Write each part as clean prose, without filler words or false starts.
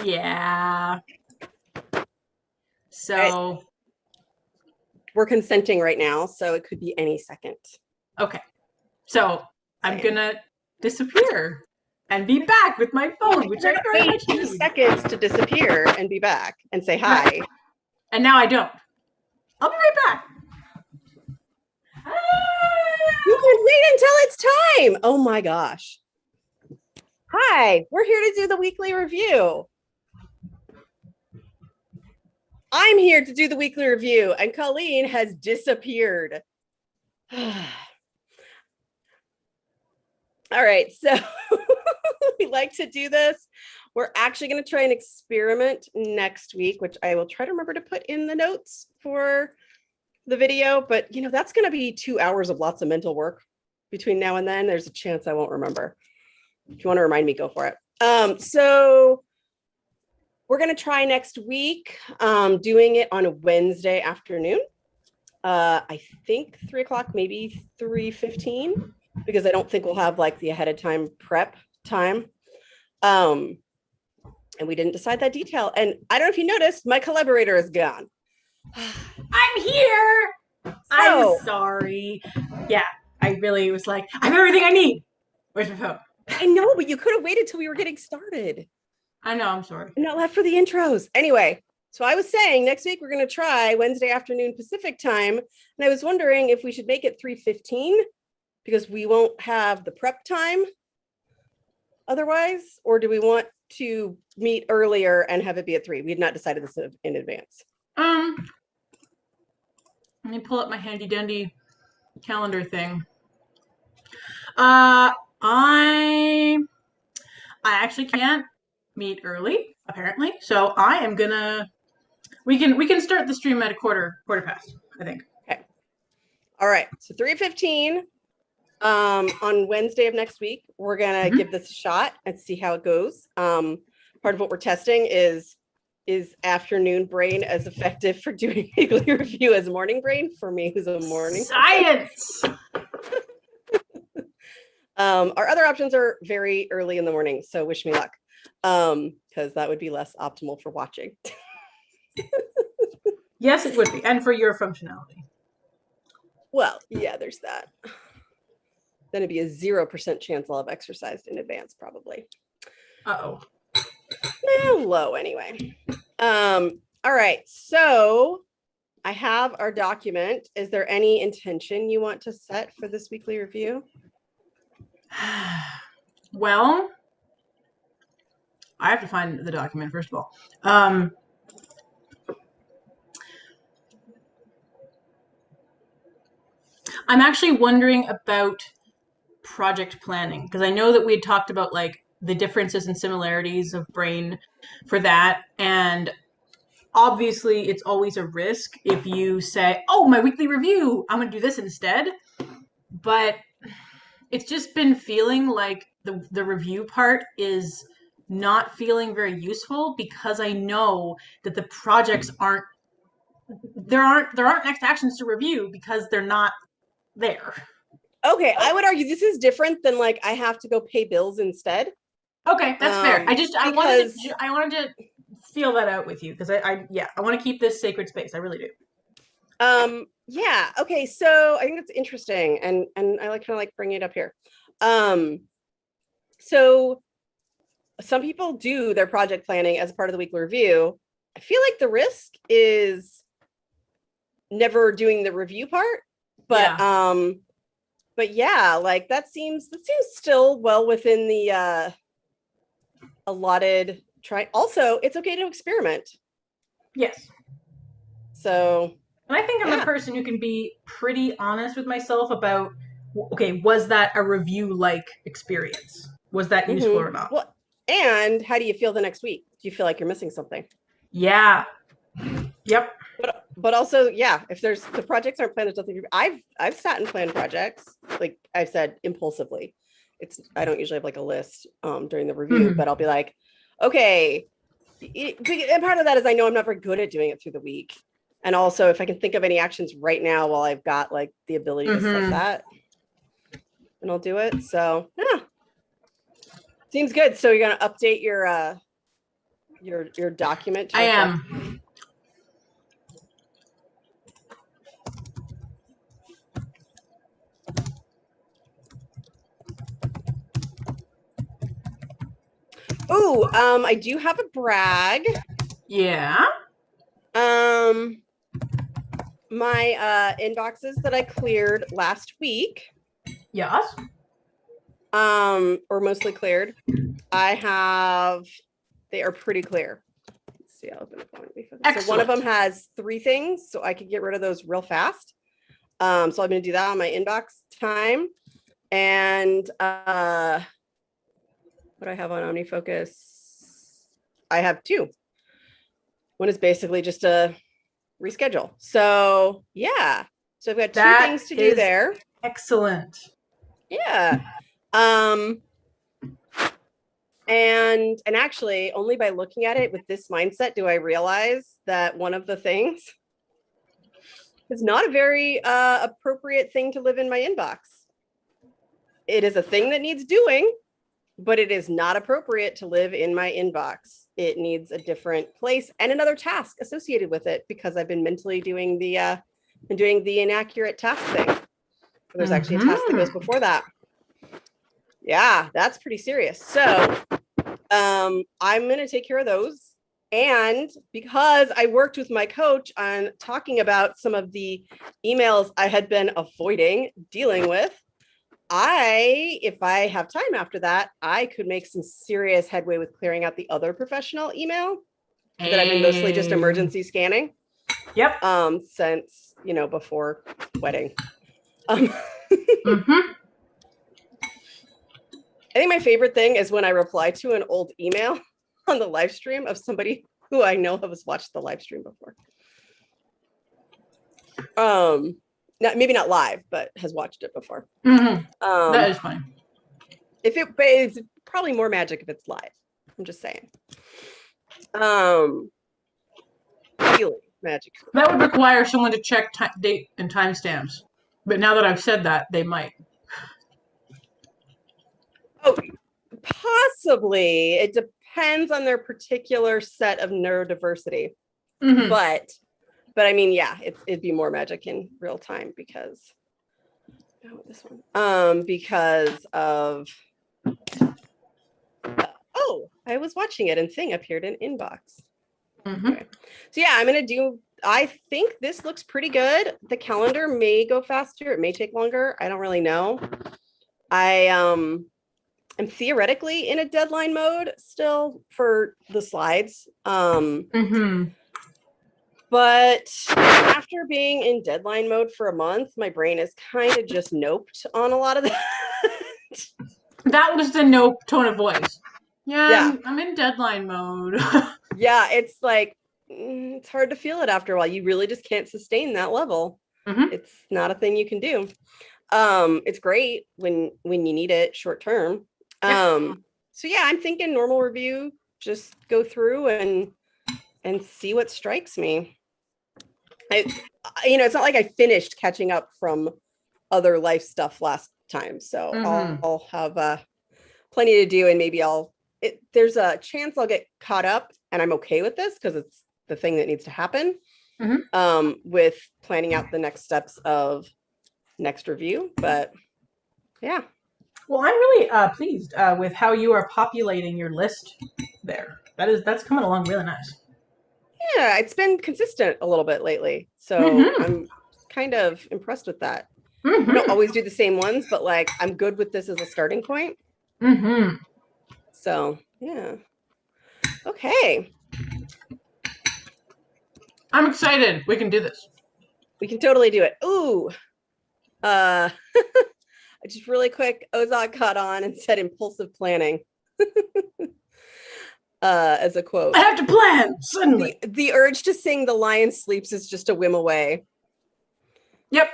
Yeah. So we're consenting right now, so it could be any second. Okay. So I'm gonna disappear and be back with my phone, which I very much need. 2 seconds to disappear and be back and say hi. Right. And now I don't. I'll be right back. You can wait until it's time. Oh my gosh. Hi, we're here to do the weekly review. I'm here to do the weekly review, and Colleen has disappeared. All right, so we like to do this. We're actually going to try an experiment next week, which I will try to remember to put in the notes for the video, but that's going to be 2 hours of lots of mental work between now and then. There's a chance I won't remember. If you want to remind me, go for it. So we're going to try next week doing it on a Wednesday afternoon. I think 3 o'clock, maybe 3:15, because I don't think we'll have like the ahead of time prep time. And we didn't decide that detail. And I don't know if you noticed, my collaborator is gone. I'm here. I'm sorry. Yeah, I really was like, I have everything I need. Where's my phone? I know, but you could have waited till we were getting started. I know, I'm sorry. Not left for the intros. Anyway, so I was saying next week we're going to try Wednesday afternoon Pacific time. And I was wondering if we should make it 3:15 because we won't have the prep time otherwise, or do we want to meet earlier and have it be at 3? We had not decided this in advance. Let me pull up my handy dandy calendar thing. I actually can't meet early, apparently. So I am gonna. We can start the stream at a quarter past, I think. Okay. All right. So 3:15 on Wednesday of next week. We're gonna give this a shot and see how it goes. Part of what we're testing is afternoon brain as effective for doing weekly review as morning brain for me, who's a morning science. Our other options are very early in the morning, so wish me luck, because that would be less optimal for watching. Yes, it would be, and for your functionality. Well, yeah, there's that. Then it'd be a 0% chance I'll have exercised in advance, probably. Uh-oh. Low anyway. All right, so I have our document. Is there any intention you want to set for this weekly review? Well, I have to find the document first of all. I'm actually wondering about project planning, because I know that we had talked about like the differences and similarities of brain for that, and obviously it's always a risk if you say, oh, my weekly review, I'm gonna do this instead. But it's just been feeling like the review part is not feeling very useful, because I know that the projects aren't next actions to review because they're not there. Okay, I would argue this is different than like I have to go pay bills instead. Okay, that's fair. I wanted to feel that out with you, because I want to keep this sacred space. I really do. Yeah. Okay. So I think that's interesting, and I kind of like bringing it up here. So some people do their project planning as part of the weekly review. I feel like the risk is never doing the review part, but yeah, like that seems still well within the allotted try. Also, it's okay to experiment. Yes. So. And I think I'm a person who can be pretty honest with myself about, okay, was that a review-like experience? Was that useful or not? Well, and how do you feel the next week? Do you feel like you're missing something? Yeah. Yep. But also, yeah, if there's the projects aren't planned as nothing. I've sat and planned projects, like I've said, impulsively. I don't usually have like a list during the review, but I'll be like, okay. And part of that is I know I'm not very good at doing it through the week. And also, if I can think of any actions right now while I've got like the ability to set that, then I'll do it. So yeah, seems good. So you're gonna update your your document? I am. Oh, I do have a brag. Yeah. My inboxes that I cleared last week, Yes. or mostly cleared. They are pretty clear. Let's see, I'll open up one. So one of them has 3 things, so I could get rid of those real fast. So I'm going to do that on my inbox time. And what do I have on OmniFocus? I have 2. One is basically just a reschedule. So yeah, so I've got 2 things to do there. Excellent. Yeah. And actually only by looking at it with this mindset do I realize that one of the things is not a very appropriate thing to live in my inbox. It is a thing that needs doing, but it is not appropriate to live in my inbox. It needs a different place and another task associated with it, because I've been mentally doing the inaccurate task thing. There's actually a task that goes before that. Yeah, that's pretty serious. So I'm going to take care of those. And because I worked with my coach on talking about some of the emails I had been avoiding dealing with, if I have time after that, I could make some serious headway with clearing out the other professional email that I've been mostly just emergency scanning. Yep. Since, before wedding. I think my favorite thing is when I reply to an old email on the live stream of somebody who I know has watched the live stream before. Maybe not live, but has watched it before. That is fine. It's probably more magic if it's live. I'm just saying. Really magic. That would require someone to check date and timestamps. But now that I've said that, they might. Oh, possibly. It depends on their particular set of neurodiversity. But I mean, yeah, it'd be more magic in real time because this one. Because of I was watching it and thing appeared in inbox. Okay. So yeah, I think this looks pretty good. The calendar may go faster, it may take longer. I don't really know. I'm theoretically in a deadline mode still for the slides. But after being in deadline mode for a month, my brain is kind of just noped on a lot of that. That was the nope tone of voice. Yeah. I'm in deadline mode. Yeah, it's like, it's hard to feel it after a while. You really just can't sustain that level. It's not a thing you can do. It's great when you need it short term. So yeah, I'm thinking normal review, just go through and see what strikes me. It's not like I finished catching up from other life stuff last time. So I'll have plenty to do, and maybe there's a chance I'll get caught up, and I'm okay with this because it's the thing that needs to happen with planning out the next steps of next review. But yeah. Well, I'm really pleased with how you are populating your list there. That's coming along really nice. Yeah, it's been consistent a little bit lately. So I'm kind of impressed with that. I don't always do the same ones, but like I'm good with this as a starting point. So yeah. Okay. I'm excited. We can do this. We can totally do it. Ooh. Just really quick, Ozog caught on and said impulsive planning. As a quote. I have to plan suddenly. The urge to sing "The Lion Sleeps" is just a whim away. Yep.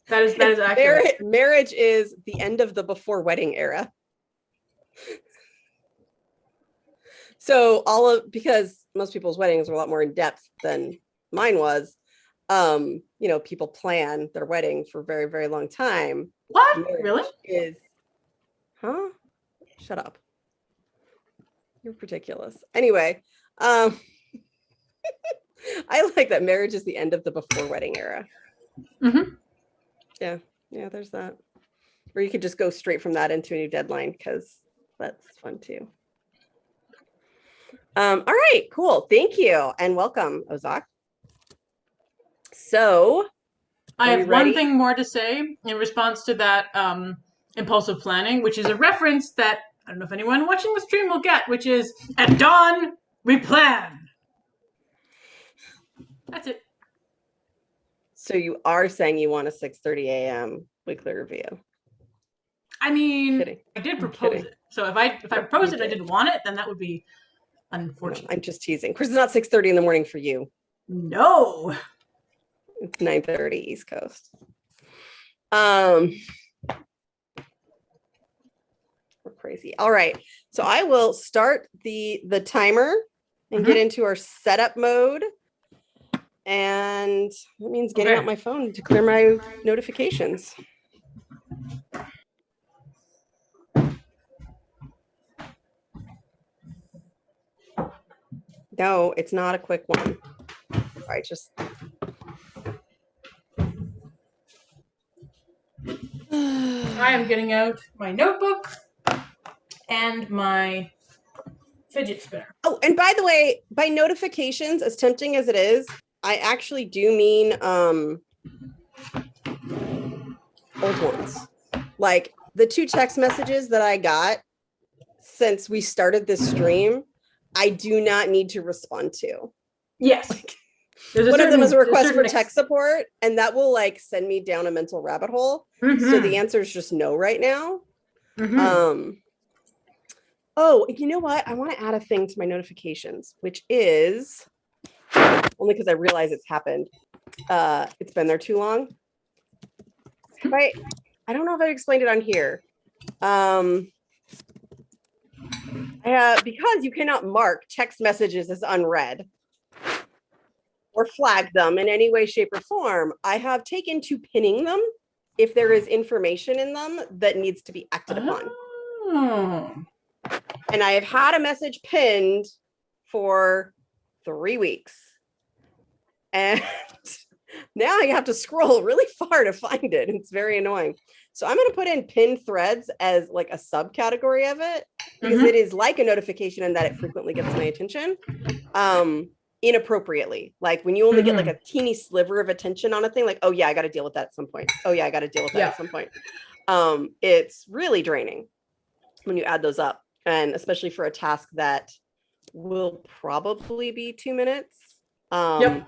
That is accurate. Marriage is the end of the before wedding era. So because most people's weddings are a lot more in depth than mine was, people plan their wedding for a very, very long time. What? Marriage Really? Shut up. You're ridiculous. Anyway, I like that marriage is the end of the before wedding era. Mm-hmm. Yeah, there's that. Or you could just go straight from that into a new deadline, because that's fun too. All right, cool. Thank you and welcome, Ozak. So I have one thing more to say in response to that impulsive planning, which is a reference that I don't know if anyone watching the stream will get, which is at dawn we plan. That's it. So you are saying you want a 6:30 a.m. weekly review? I mean, I did propose it. So if I proposed it, I didn't want it, then that would be unfortunate. No, I'm just teasing. Because it's not 6:30 in the morning for you. No. It's 9:30 East Coast. We're crazy. All right. So I will start the timer and get into our setup mode. And that means getting out my phone to clear my notifications. No, it's not a quick one. I just. I am getting out my notebook and my fidget spinner. Oh, and by the way, by notifications, as tempting as it is, I actually do mean old ones. Like the 2 text messages that I got since we started this stream, I do not need to respond to. Yes. Like, one of them is a request for tech support, and that will like send me down a mental rabbit hole. So the answer is just no right now. Oh, you know what? I want to add a thing to my notifications, which is only because I realize it's happened. It's been there too long. I don't know if I explained it on here. Because you cannot mark text messages as unread or flag them in any way, shape, or form, I have taken to pinning them if there is information in them that needs to be acted upon. And I have had a message pinned for 3 weeks. And now I have to scroll really far to find it. It's very annoying. So I'm going to put in pinned threads as like a subcategory of it, because it is like a notification in that it frequently gets my attention. Inappropriately, like when you only get like a teeny sliver of attention on a thing, like, oh yeah, I got to deal with that at some point. Oh yeah, I got to deal with that at some point. It's really draining when you add those up, and especially for a task that will probably be 2 minutes. So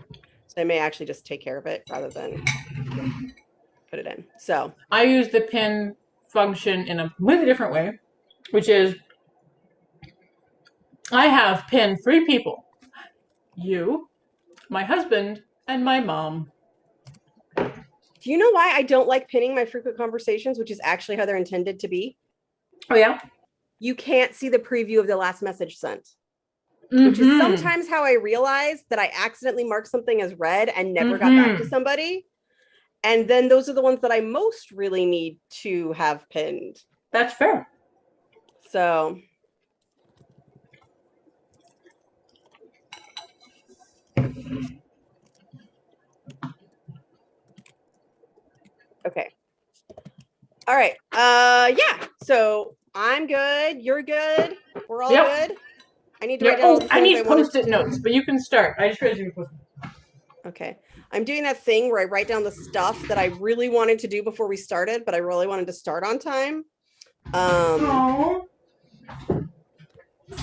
I may actually just take care of it rather than put it in. So I use the pin function in a completely different way, which is I have pinned 3 people. You, my husband, and my mom. Do you know why I don't like pinning my frequent conversations, which is actually how they're intended to be? Oh, yeah? You can't see the preview of the last message sent, which is sometimes how I realized that I accidentally marked something as read and never got back to somebody. And then those are the ones that I most really need to have pinned. That's fair. So... Okay. All right. Yeah. So I'm good. You're good. We're all good. I need to write down. I need post-it notes, but you can start. I just realized you were post-it. Okay. I'm doing that thing where I write down the stuff that I really wanted to do before we started, but I really wanted to start on time.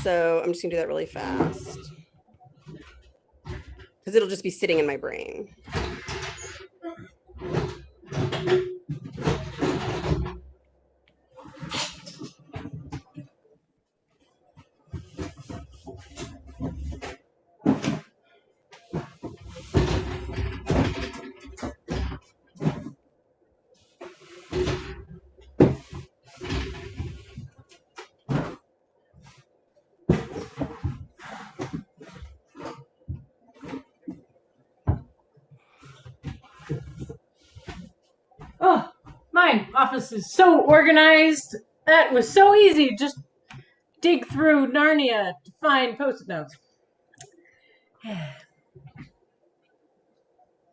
So I'm just gonna do that really fast because it'll just be sitting in my brain. Oh, my office is so organized. That was so easy. Just dig through Narnia to find post-it notes.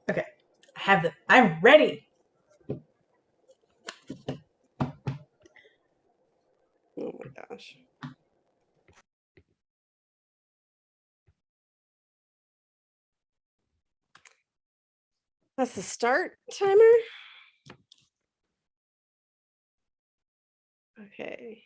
Okay, I have them. I'm ready. Oh my gosh. That's the start timer. Okay.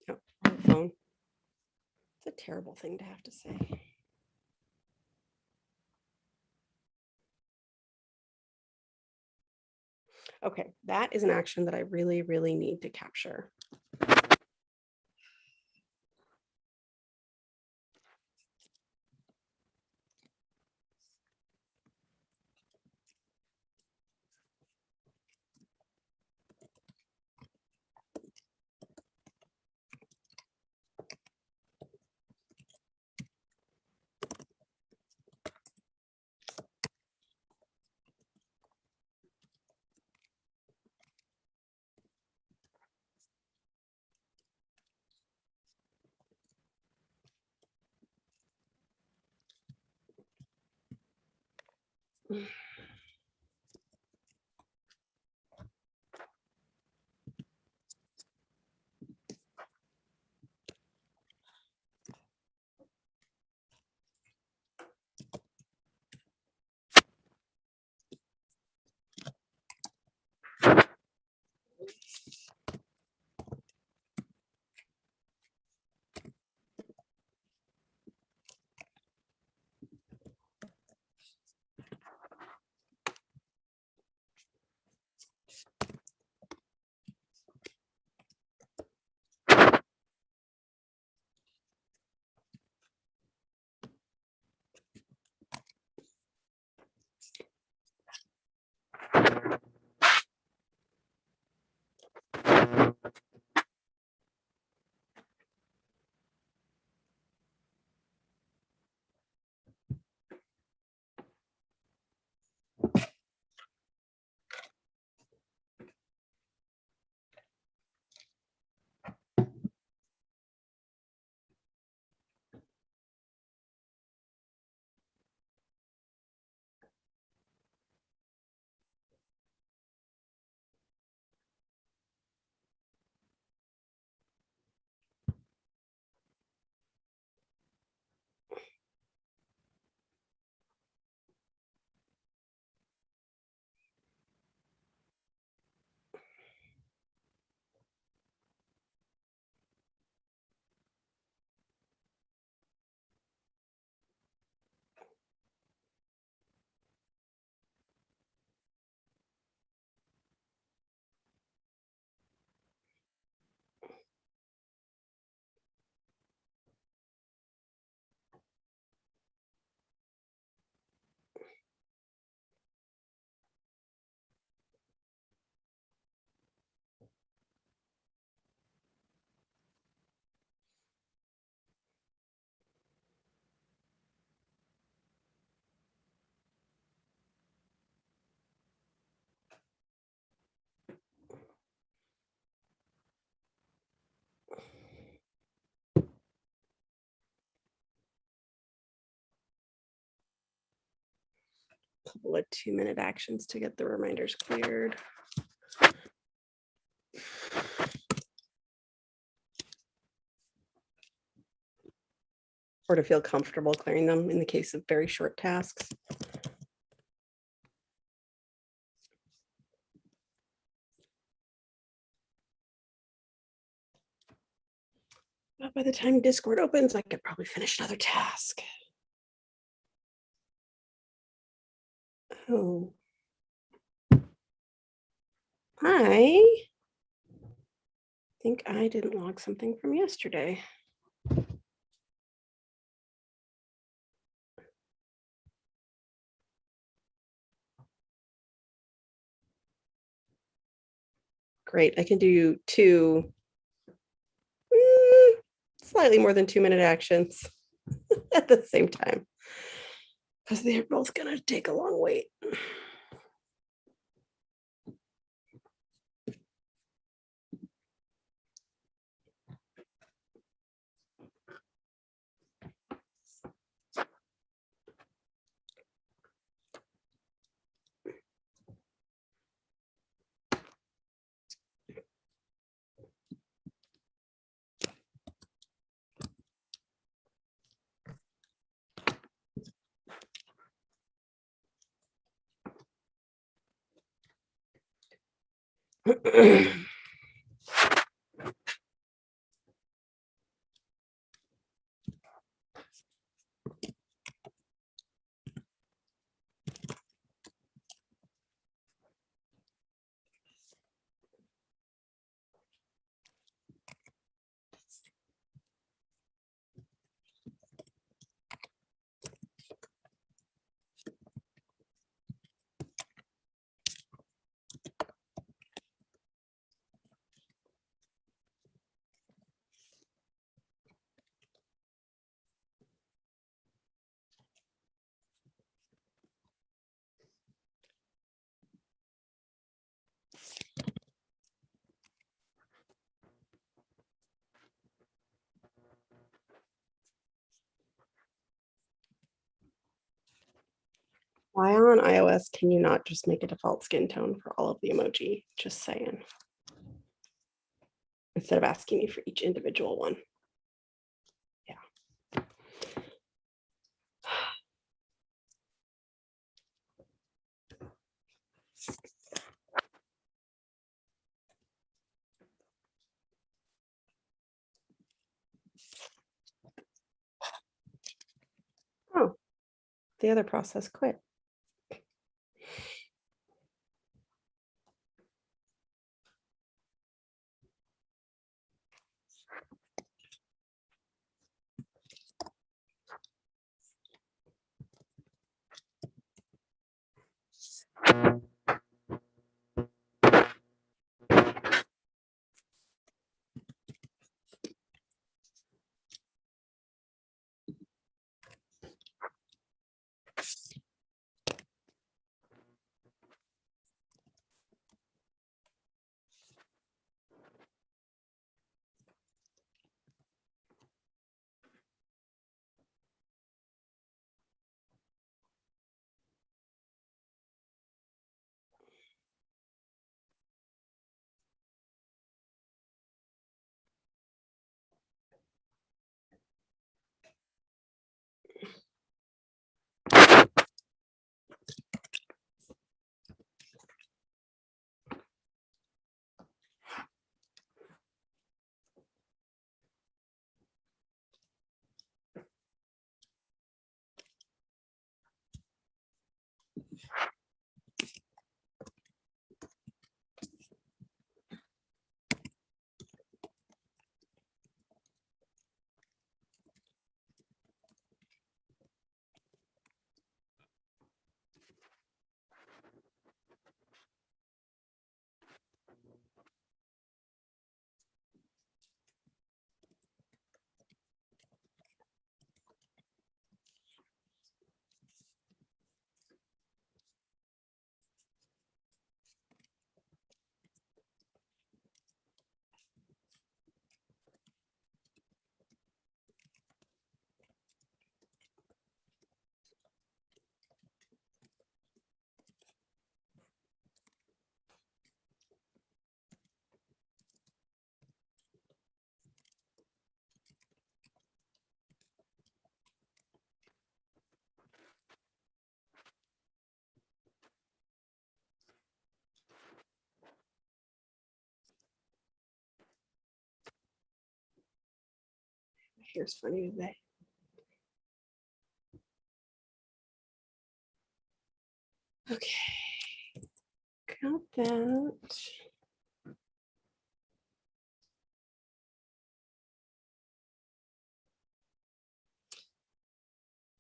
Oh, on the phone. It's a terrible thing to have to say. Okay, that is an action that I really, really need to capture. Couple of 2-minute actions to get the reminders cleared. Or to feel comfortable clearing them in the case of very short tasks. But by the time Discord opens, I could probably finish another task. Oh. I think I didn't log something from yesterday. Great. I can do two slightly more than 2-minute actions at the same time because they're both going to take a long wait. Why on iOS can you not just make a default skin tone for all of the emoji? Just saying. Instead of asking me for each individual one. Yeah. Oh, the other process quit. Here's funny today. Okay, got that.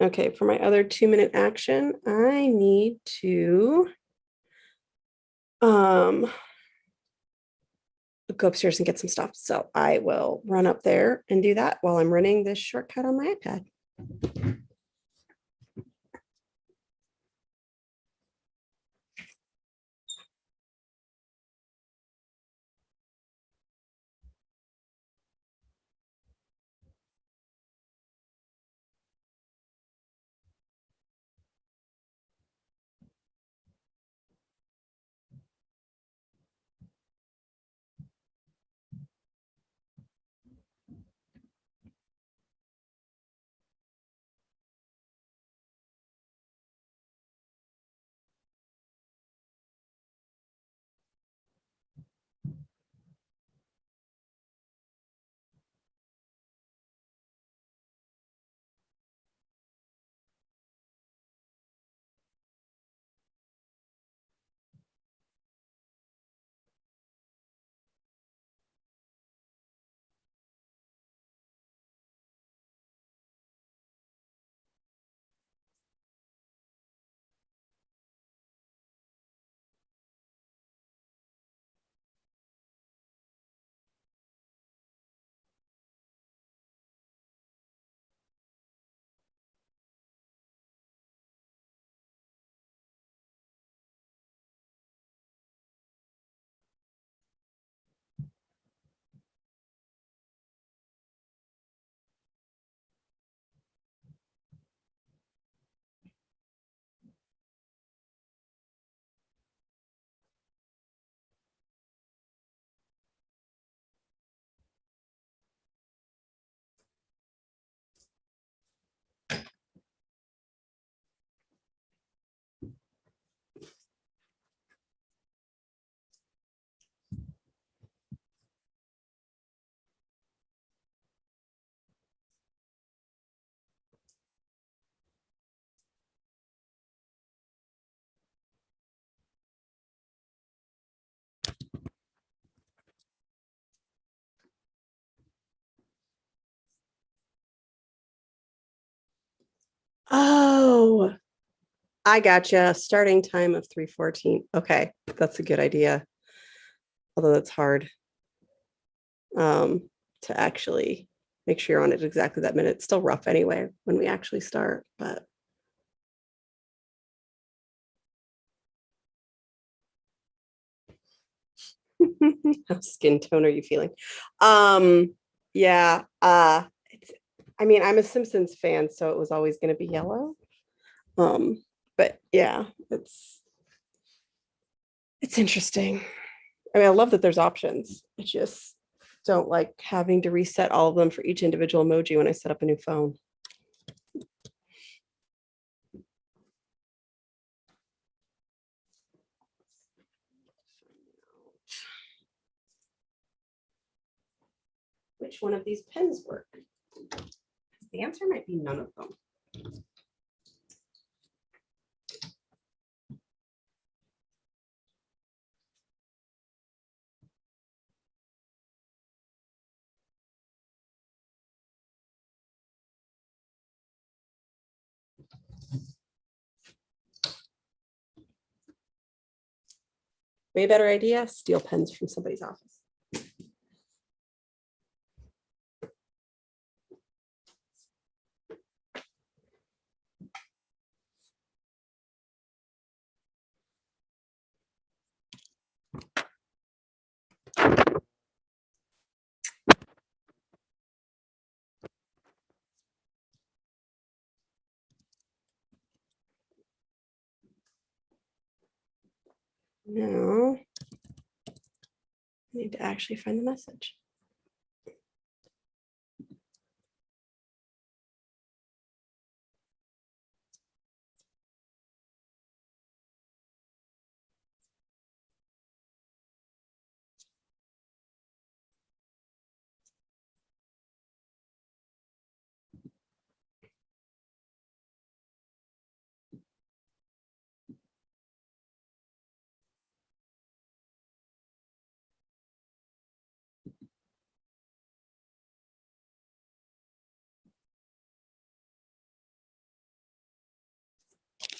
Okay, for my other 2-minute action, I need to go upstairs and get some stuff. So I will run up there and do that while I'm running this shortcut on my iPad. Oh, I gotcha. Starting time of 3:14. Okay, that's a good idea. Although that's hard to actually make sure you're on it exactly that minute. It's still rough anyway when we actually start, but how skin tone are you feeling? Yeah, I mean, I'm a Simpsons fan, so it was always going to be yellow. But yeah, it's interesting. I mean, I love that there's options. I just don't like having to reset all of them for each individual emoji when I set up a new phone. Which one of these pens work? The answer might be none of them. Way better idea, steal pens from somebody's office. Now, I need to actually find the message.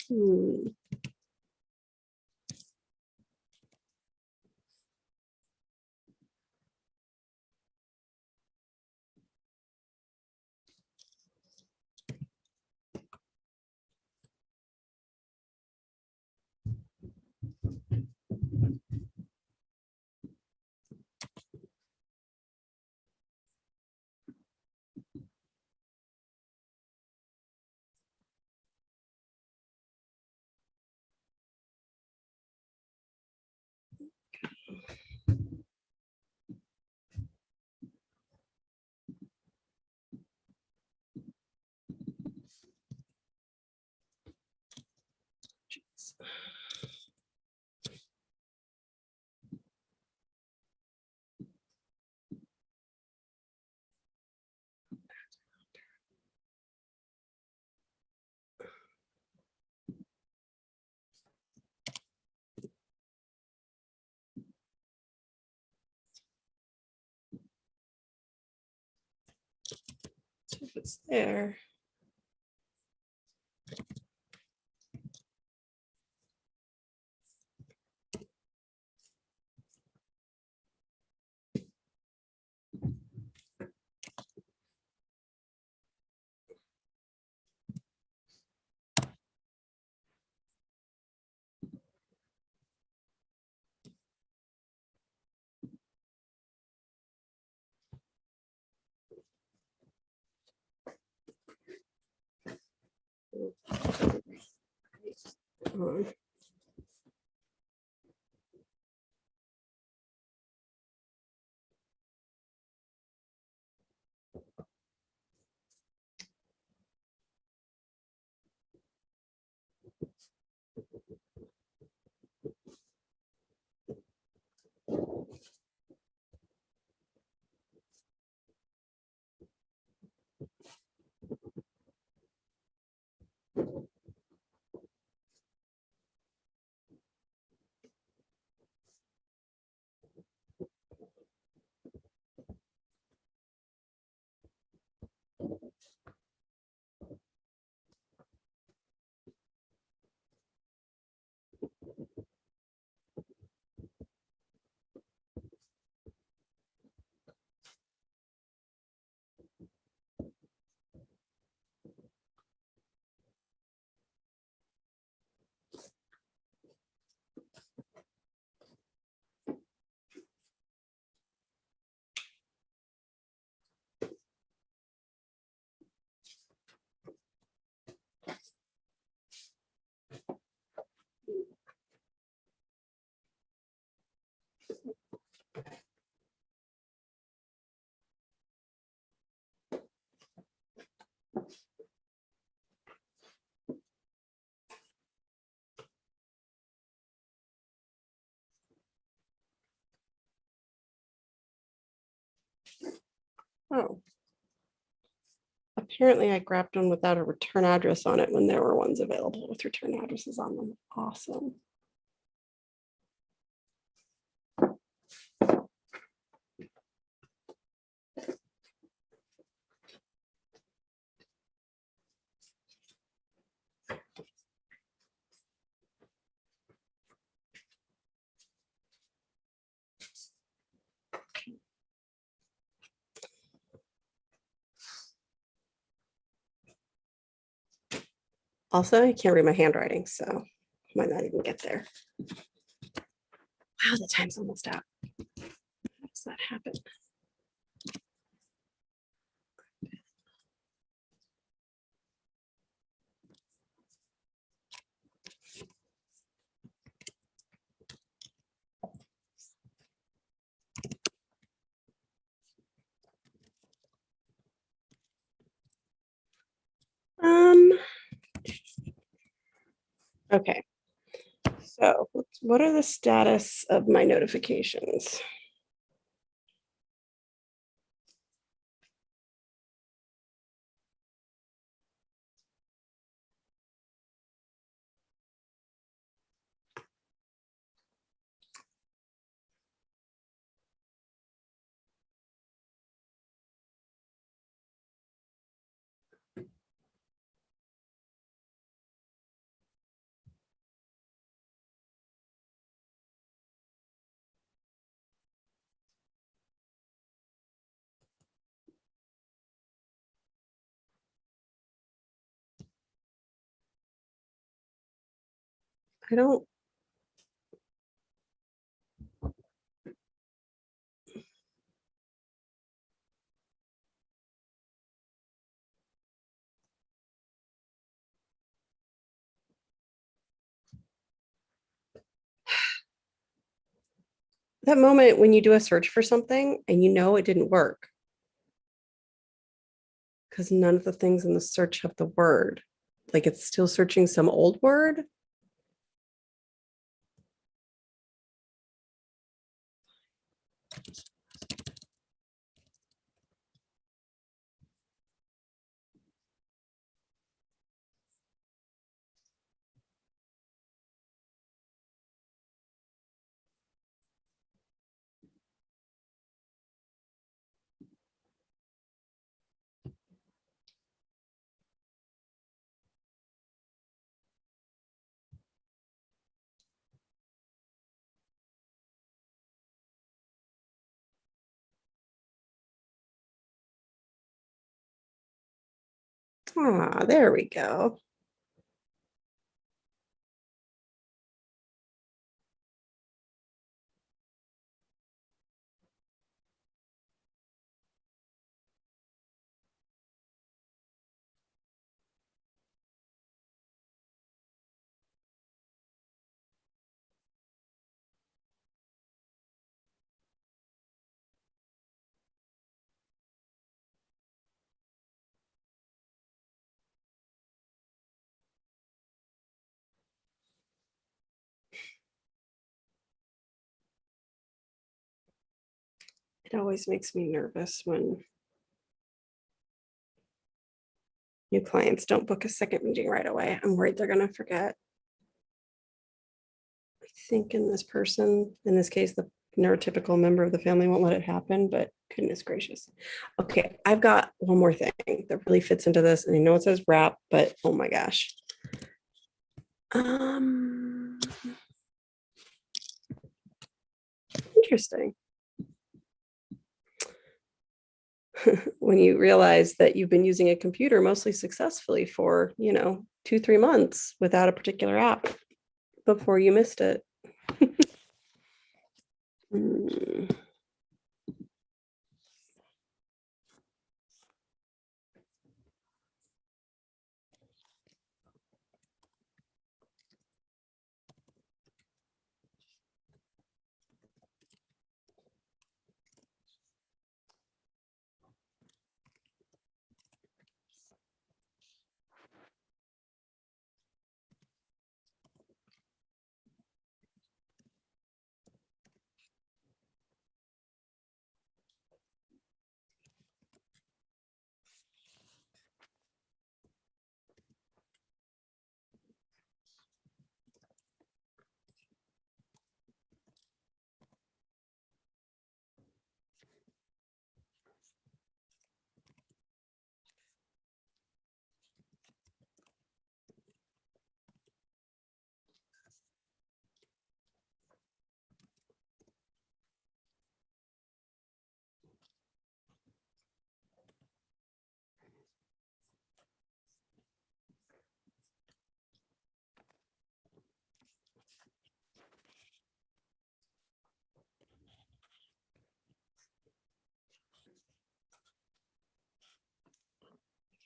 Hmm. if it's there. Oh. Apparently I grabbed one without a return address on it when there were ones available with return addresses on them. Awesome. Also, I can't read my handwriting, so I might not even get there. Wow, the time's almost out. How does that happen? Okay. So what are the status of my notifications? I don't. That moment when you do a search for something and you know it didn't work because none of the things in the search have the word, like it's still searching some old word. There we go. It always makes me nervous when new clients don't book a second meeting right away. I'm worried they're going to forget. I think in this case, the neurotypical member of the family won't let it happen, but goodness gracious. Okay, I've got one more thing that really fits into this, and I know it says wrap, but oh my gosh. Interesting. When you realize that you've been using a computer mostly successfully for, 2-3 months without a particular app before you missed it.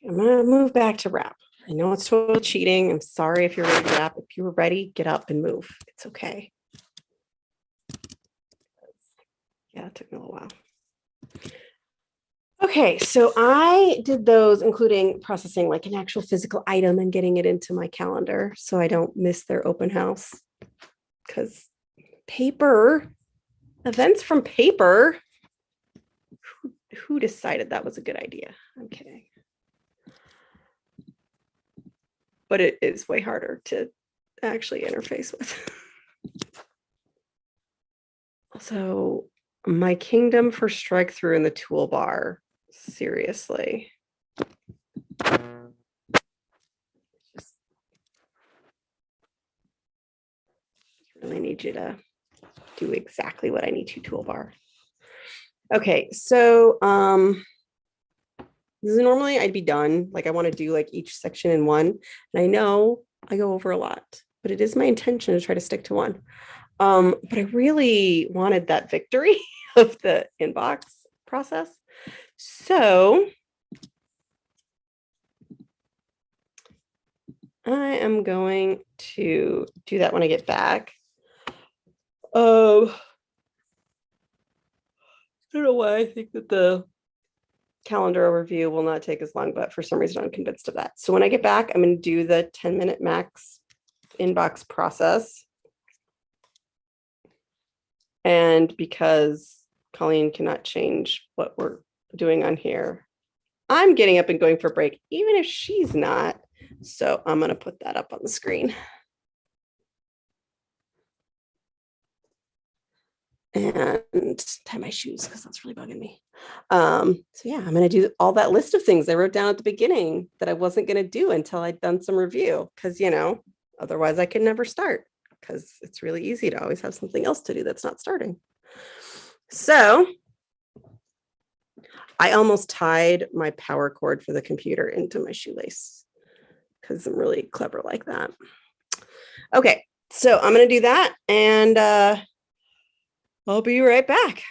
I'm going to move back to wrap. I know it's totally cheating. I'm sorry if you're ready to wrap. If you were ready, get up and move. It's okay. Yeah, it took me a little while. Okay, so I did those, including processing like an actual physical item and getting it into my calendar so I don't miss their open house. Because events from paper, who decided that was a good idea? I'm kidding. But it is way harder to actually interface with. So my kingdom for strike through in the toolbar, seriously. Just really need you to do exactly what I need to toolbar. Okay, so this is normally I'd be done. Like I want to do like each section in one. And I know I go over a lot, but it is my intention to try to stick to one. But I really wanted that victory of the inbox process. So I am going to do that when I get back. I don't know why I think that the calendar overview will not take as long, but for some reason I'm convinced of that. So when I get back, I'm going to do the 10-minute max inbox process. And because Colleen cannot change what we're doing on here, I'm getting up and going for a break, even if she's not. So I'm going to put that up on the screen. And tie my shoes because that's really bugging me. So yeah, I'm going to do all that list of things I wrote down at the beginning that I wasn't going to do until I'd done some review because, otherwise I could never start because it's really easy to always have something else to do that's not starting. So I almost tied my power cord for the computer into my shoelace because I'm really clever like that. Okay, so I'm going to do that, and I'll be right back.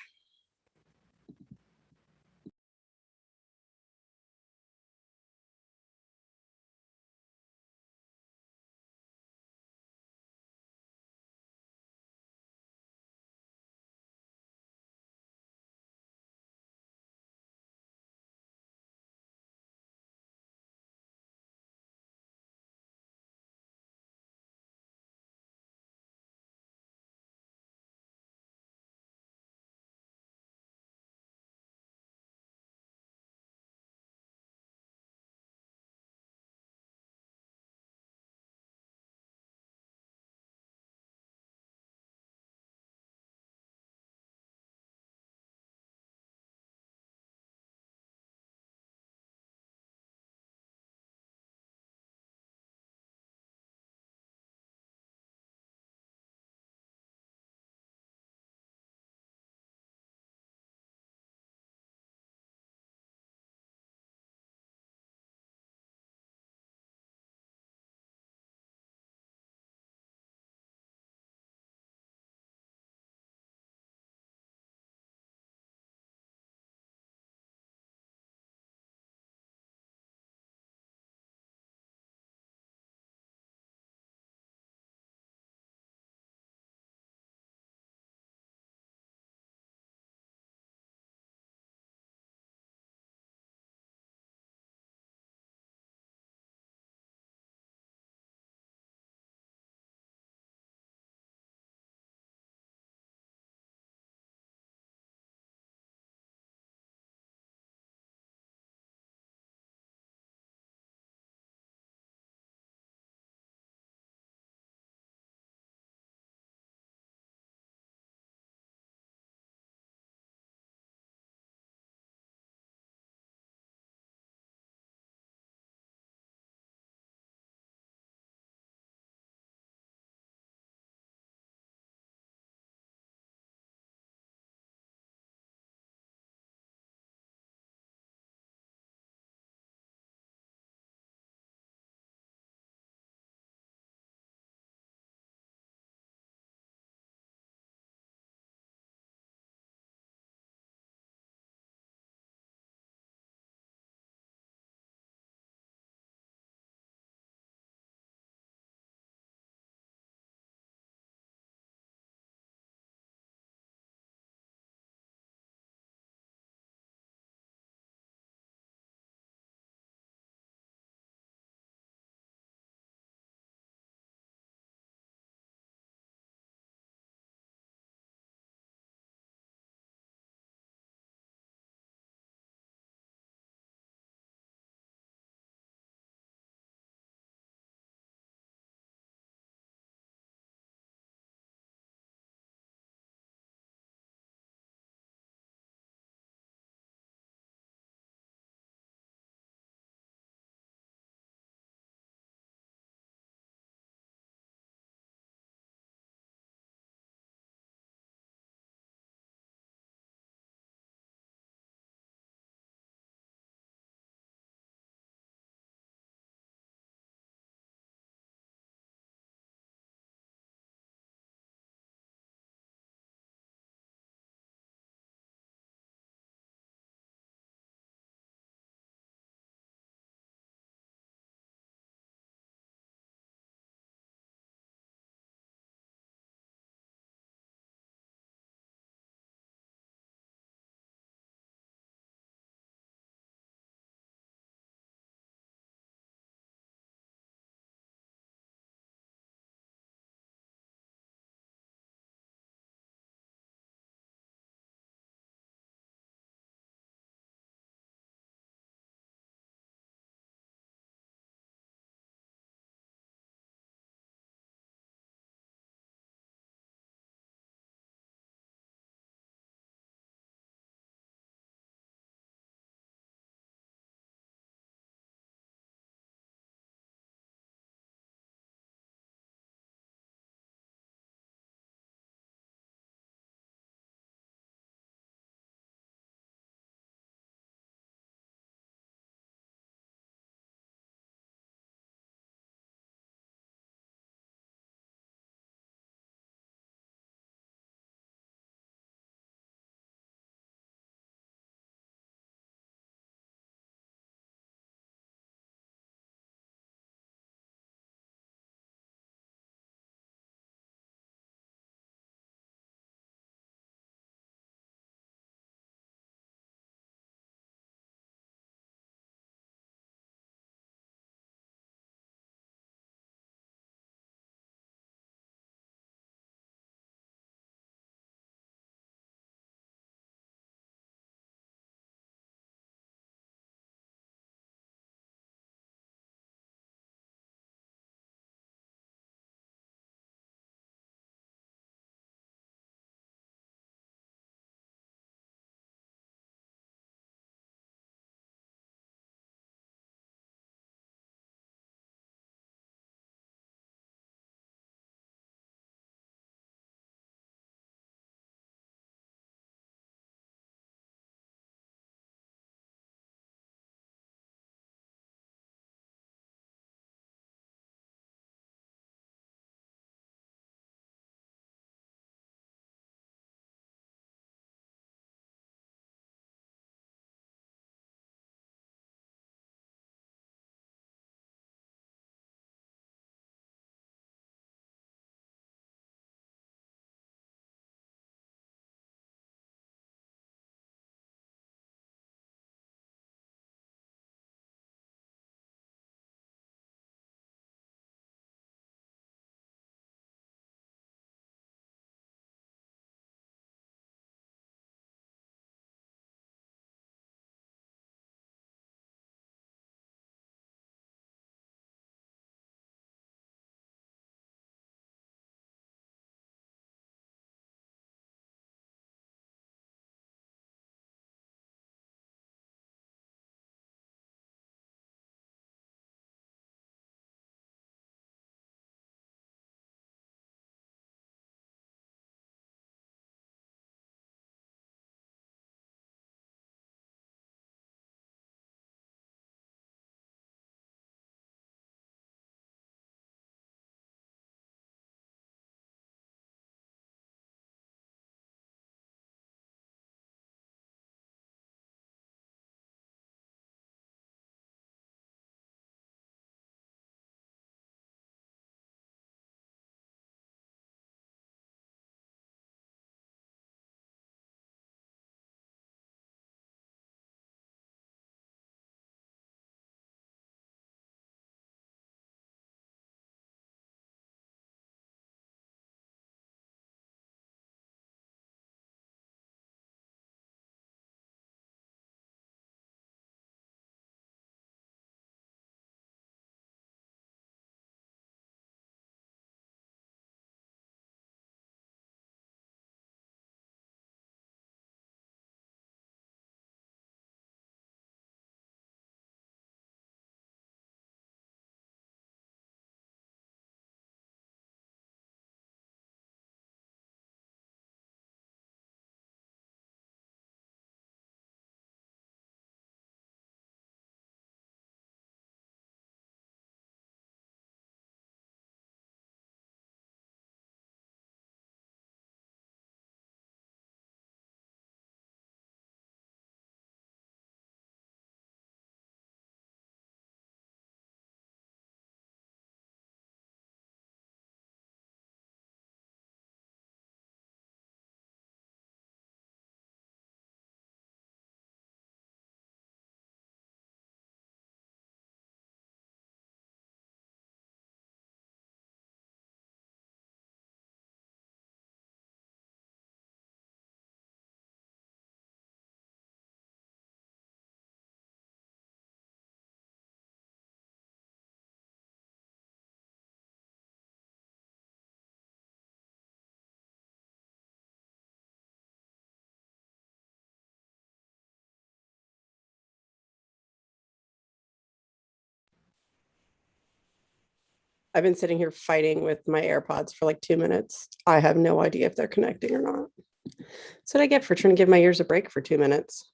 I've been sitting here fighting with my AirPods for like 2 minutes. I have no idea if they're connecting or not. That's what I get for trying to give my ears a break for 2 minutes.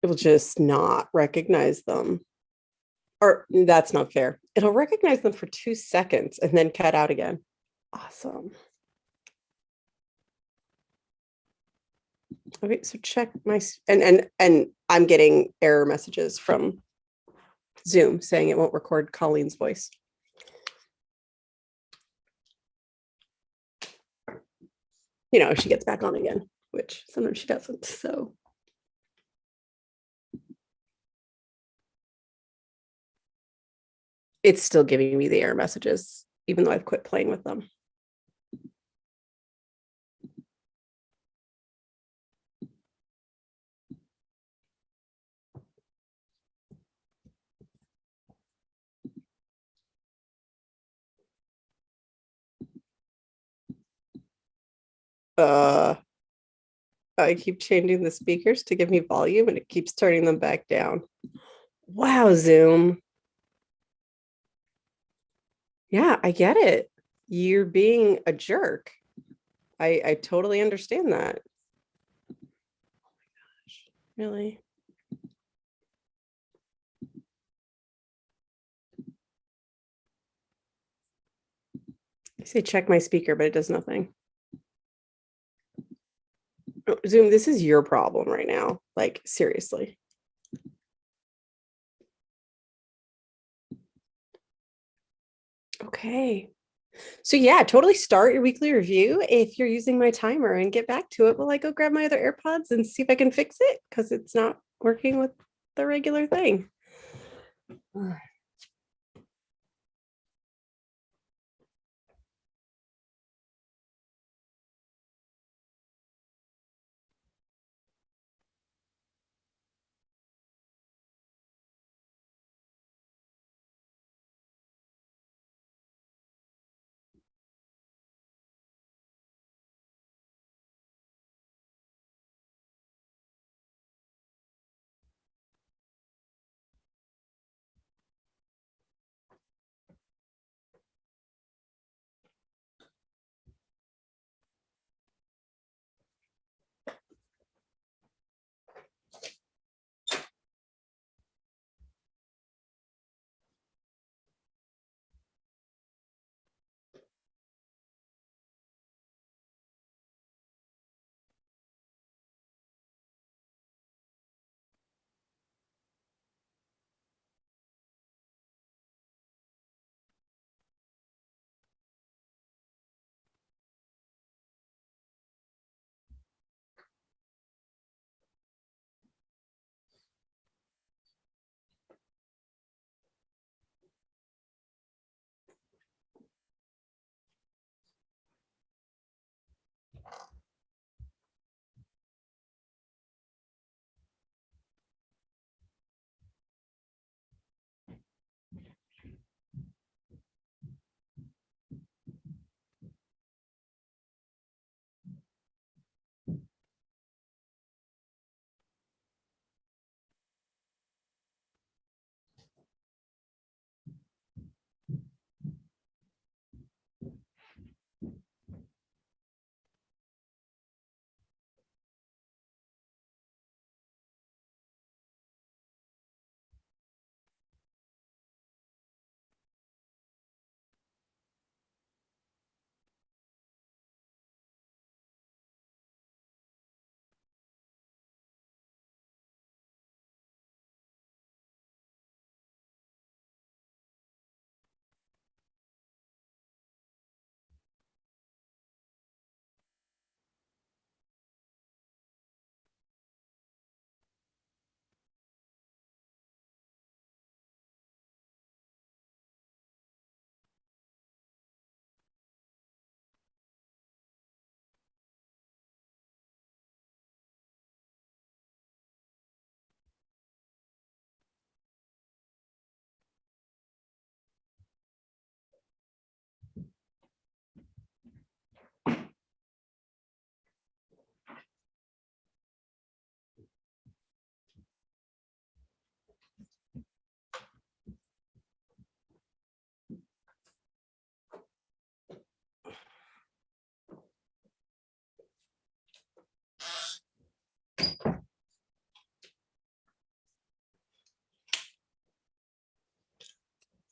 It will just not recognize them. Or that's not fair. It'll recognize them for 2 seconds and then cut out again. Awesome. Okay, so check my and I'm getting error messages from Zoom saying it won't record Colleen's voice. You know, she gets back on again, which sometimes she doesn't. So it's still giving me the error messages, even though I've quit playing with them. I keep changing the speakers to give me volume and it keeps turning them back down. Wow, Zoom. Yeah, I get it. You're being a jerk. I totally understand that. Oh my gosh, really? I say check my speaker, but it does nothing. Oh, Zoom, this is your problem right now. Like, seriously. Okay. So yeah, totally start your weekly review if you're using my timer and get back to it while I go grab my other AirPods and see if I can fix it because it's not working with the regular thing.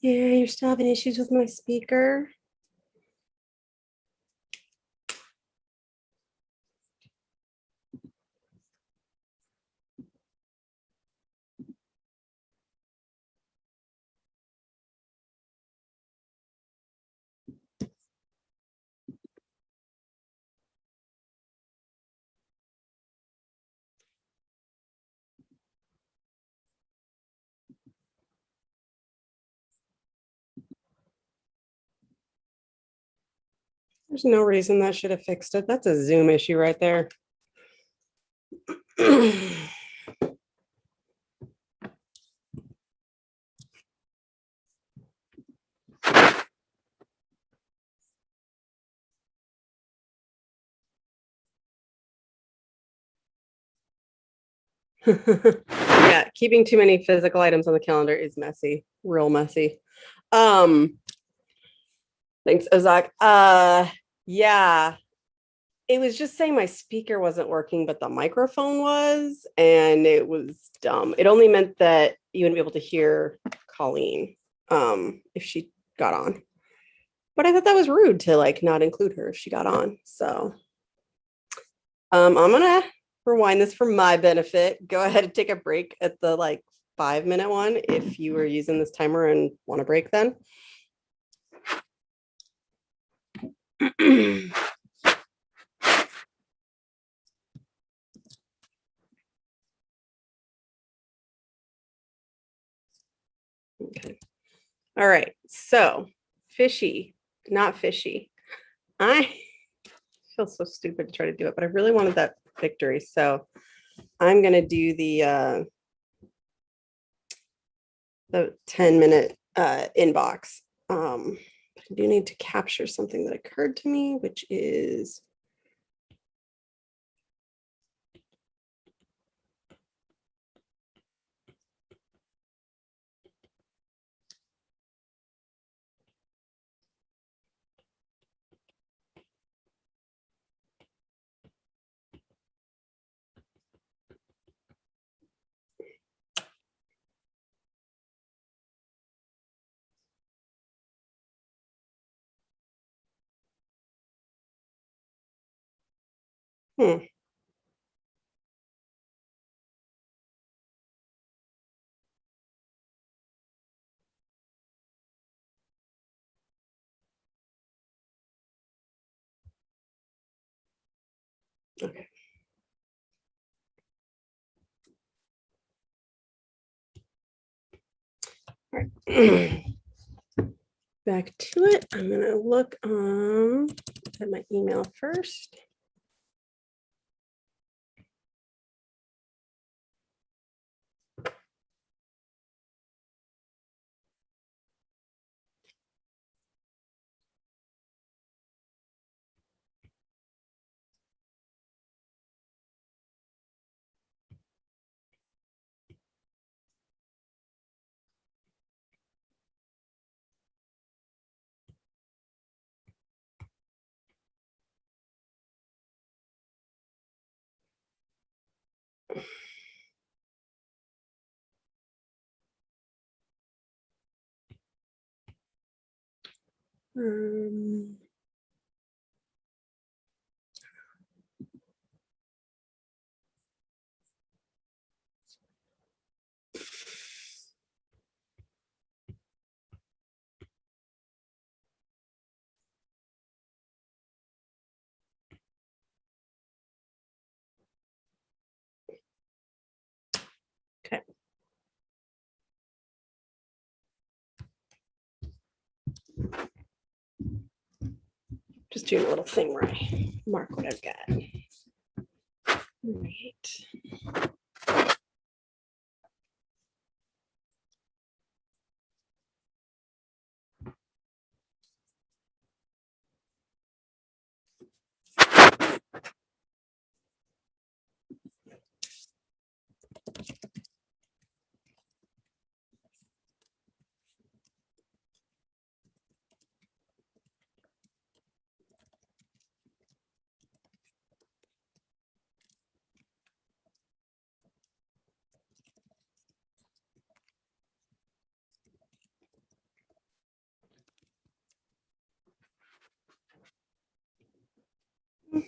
Yeah, you're still having issues with my speaker. There's no reason that should have fixed it. That's a Zoom issue right there. Yeah, keeping too many physical items on the calendar is messy, real messy. Thanks, Ozak. Yeah, it was just saying my speaker wasn't working, but the microphone was, and it was dumb. It only meant that you wouldn't be able to hear Colleen if she got on. But I thought that was rude to like not include her if she got on. So I'm gonna rewind this for my benefit. Go ahead and take a break at the like 5-minute one if you were using this timer and want to break then. Okay. All right. So fishy, not fishy. I feel so stupid to try to do it, but I really wanted that victory. So I'm gonna do the 10-minute inbox. I do need to capture something that occurred to me, which is hmm. Okay. All right. Back to it. I'm gonna look at my email first. Um, okay. Just doing a little thing where I mark what I've got. All right.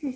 Good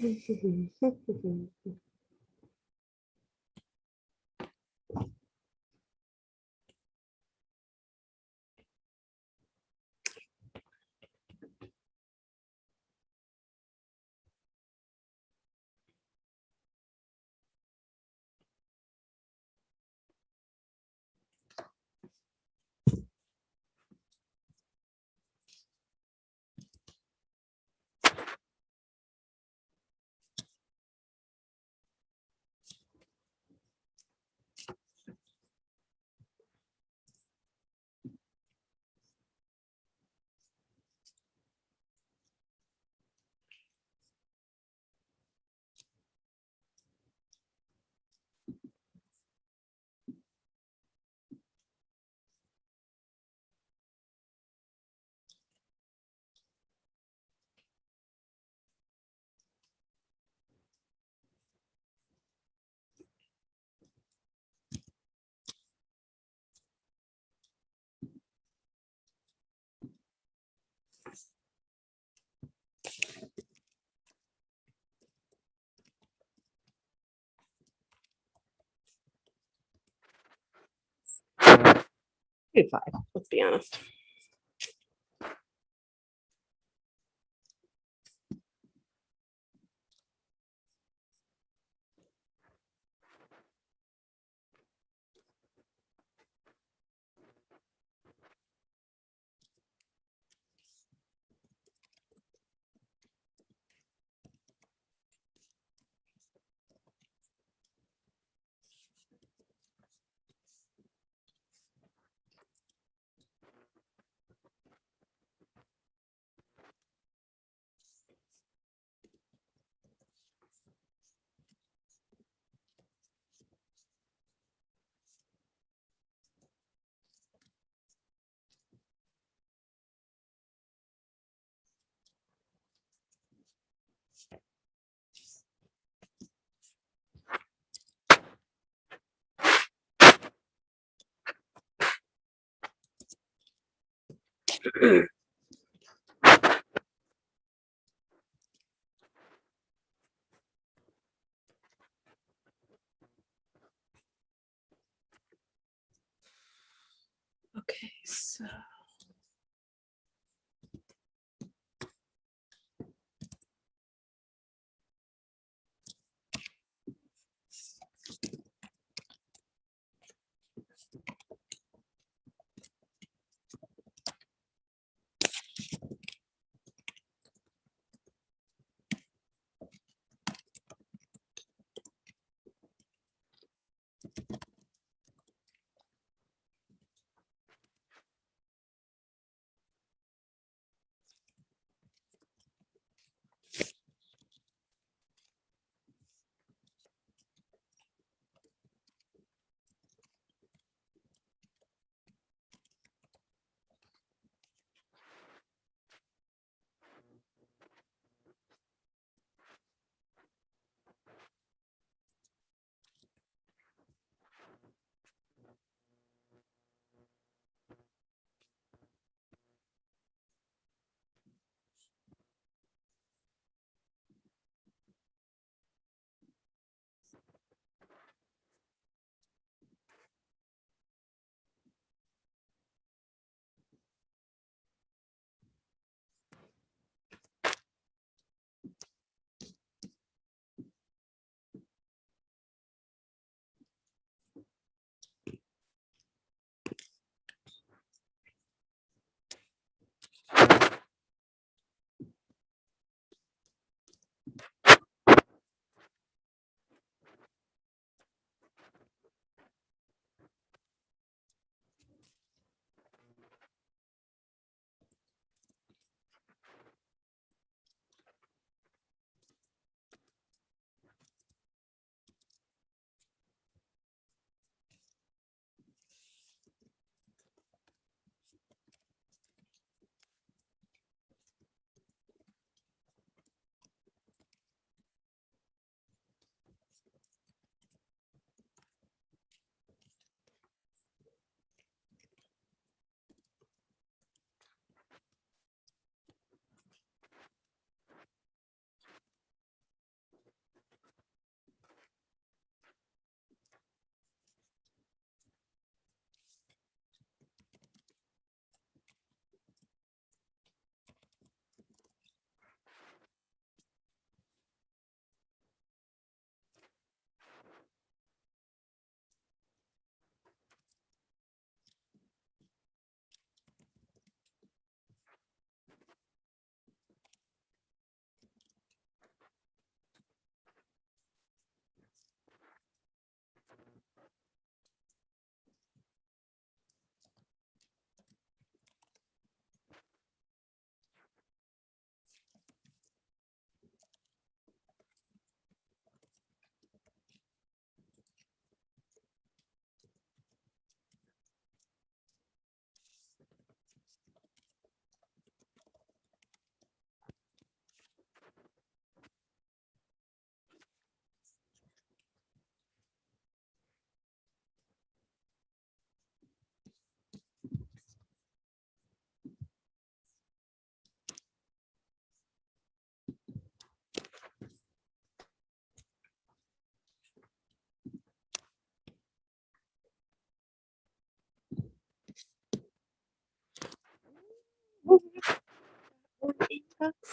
5, let's be honest. Okay, so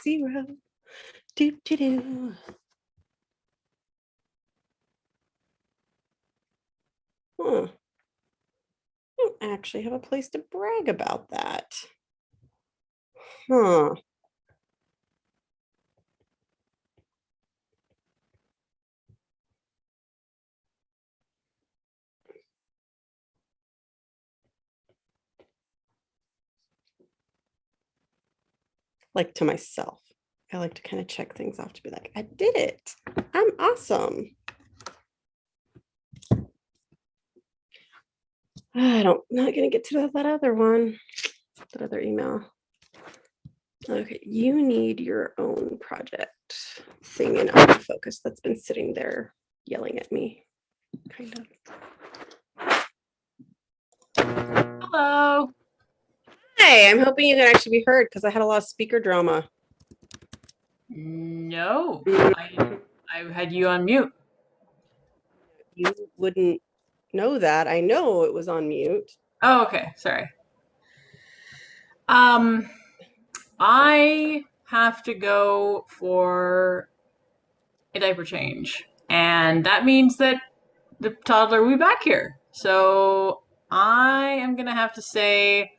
0. Do, do, do. Huh. I don't actually have a place to brag about that. Huh. Like to myself. I like to kind of check things off to be like, I did it. I'm awesome. Not going to get to that other one, that other email. Okay, you need your own project thing in OmniFocus that's been sitting there yelling at me, kind of. Hello. Hey, I'm hoping you can actually be heard because I had a lot of speaker drama. No, I had you on mute. You wouldn't know that. I know it was on mute. Oh, okay. Sorry. I have to go for a diaper change, and that means that the toddler will be back here. So I am gonna have to say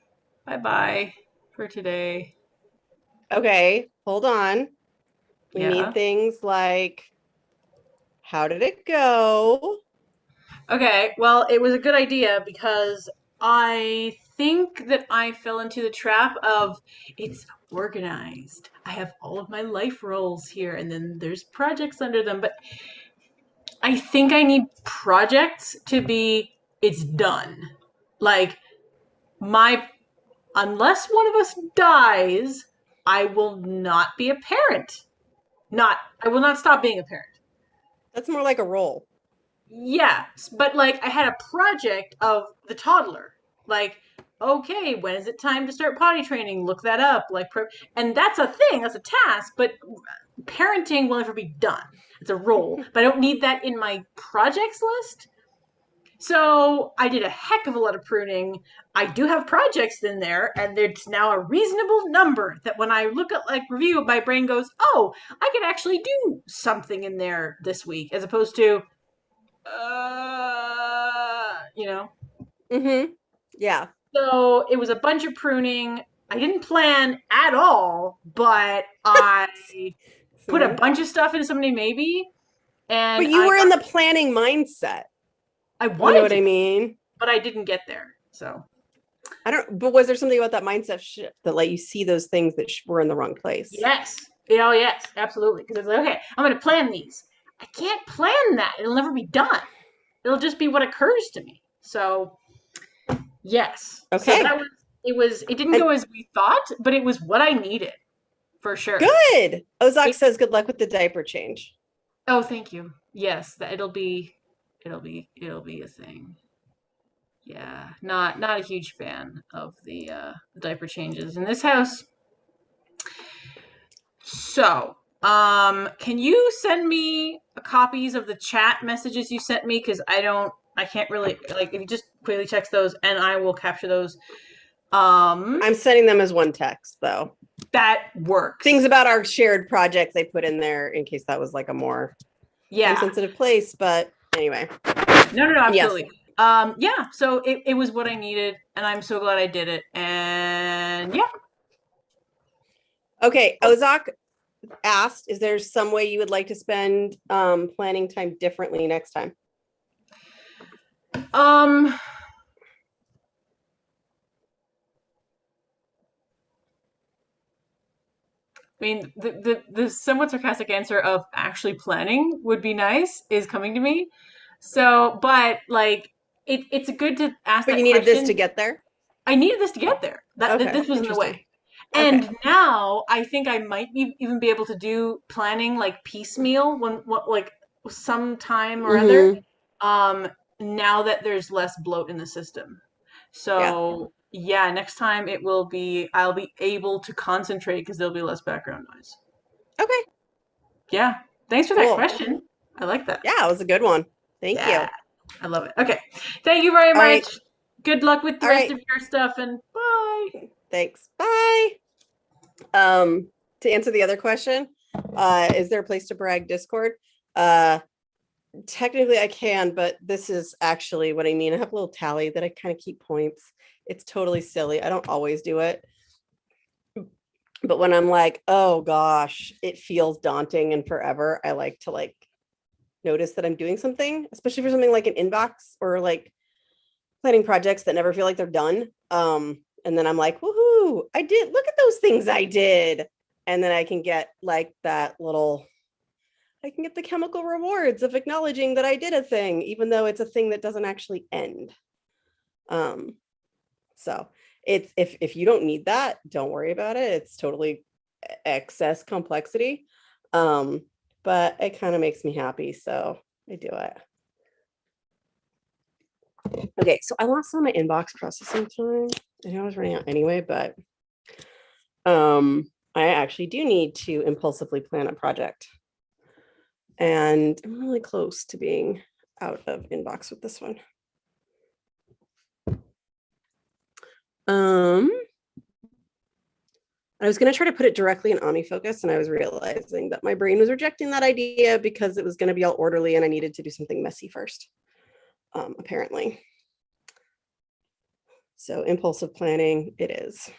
bye-bye for today. Okay, hold on. We Yeah. need things like, how did it go? Okay, well, it was a good idea because I think that I fell into the trap of it's organized. I have all of my life roles here, and then there's projects under them. But I think I need projects to be it's done. Like, my, unless one of us dies, I will not be a parent. I will not stop being a parent. That's more like a role. Yes, but like I had a project of the toddler. Like, okay, when is it time to start potty training? Look that up. And that's a thing, that's a task, but parenting will never be done. It's a role, but I don't need that in my projects list. So I did a heck of a lot of pruning. I do have projects in there, and it's now a reasonable number that when I look at like review, my brain goes, oh, I could actually do something in there this week, as opposed to you know. Mm-hmm. Yeah. So it was a bunch of pruning. I didn't plan at all, but I put a bunch of stuff into somebody maybe, and but you were in the planning mindset. I wanted you know what to, I mean? But I didn't get there. So I don't. But was there something about that mindset shift that let you see those things that were in the wrong place? Yes. Oh, yes, absolutely. Because it's like, okay, I'm going to plan these. I can't plan that. It'll never be done. It'll just be what occurs to me. So, yes. Okay. So that was, it didn't go as we thought, but it was what I needed for sure. Good. Ozak says good luck with the diaper change. Oh, thank you. Yes, it'll be a thing. Yeah, not a huge fan of the diaper changes in this house. So, can you send me copies of the chat messages you sent me? Because I can't really, like, if you just quickly text those and I will capture those. I'm sending them as one text, though. That works. Things about our shared projects I put in there in case that was like a more time-sensitive place, but anyway. No, absolutely. Yes. Yeah, so it was what I needed, and I'm so glad I did it, and yeah. Okay, Ozak asked, is there some way you would like to spend planning time differently next time? I mean, the somewhat sarcastic answer of actually planning would be nice is coming to me. So, but like, it's good to ask. But that you needed question. this to get there? I needed this to get there. This was in the way. And now I think I might even be able to do planning like piecemeal like sometime or other. Now that there's less bloat in the system. So yeah, next time I'll be able to concentrate because there'll be less background noise. Okay. Yeah. Thanks for that question. I like that. Yeah, it was a good one. Thank you. I love it. Okay. Thank you very much. Right. Good luck with the rest of your stuff, and bye. Thanks. Bye. to answer the other question, is there a place to brag Discord? Technically I can, but this is actually what I mean. I have a little tally that I kind of keep points. It's totally silly. I don't always do it. But when I'm like, oh gosh, it feels daunting and forever, I like to like notice that I'm doing something, especially for something like an inbox or like planning projects that never feel like they're done. And then I'm like, woohoo, I did, look at those things I did. And then I can get like that little, I can get the chemical rewards of acknowledging that I did a thing, even though it's a thing that doesn't actually end. So it's, if you don't need that, don't worry about it. It's totally excess complexity. But it kind of makes me happy. So I do it. Okay, so I lost some of my inbox processing time. I know I was running out anyway, but I actually do need to impulsively plan a project. And I'm really close to being out of inbox with this one. I was going to try to put it directly in OmniFocus, and I was realizing that my brain was rejecting that idea because it was going to be all orderly and I needed to do something messy first, apparently. So impulsive planning it is.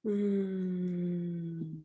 Mm.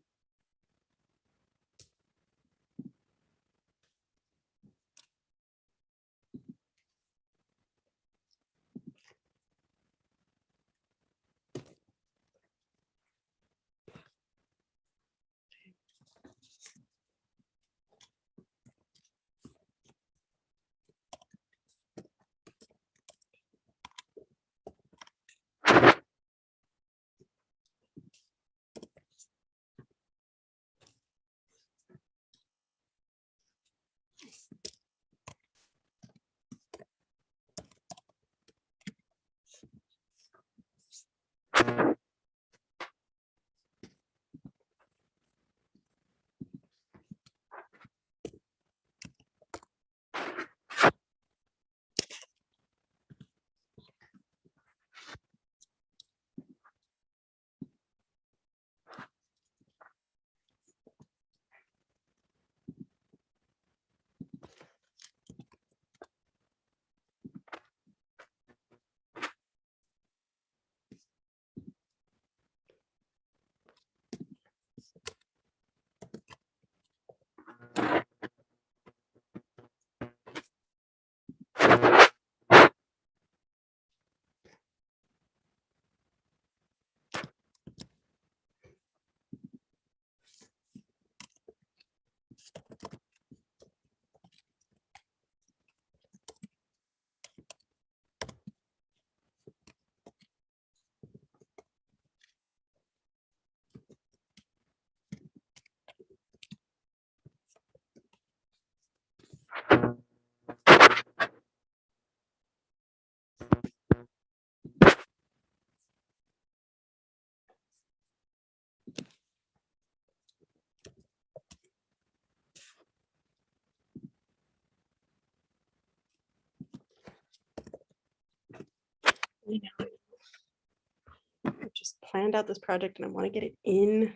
I just planned out this project and I want to get it in.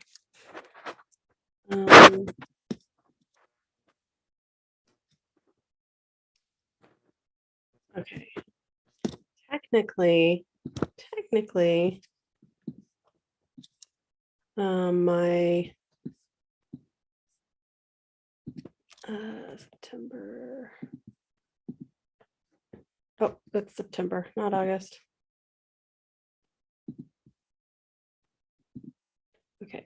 Okay. Technically, my September. Oh, that's September, not August. Okay.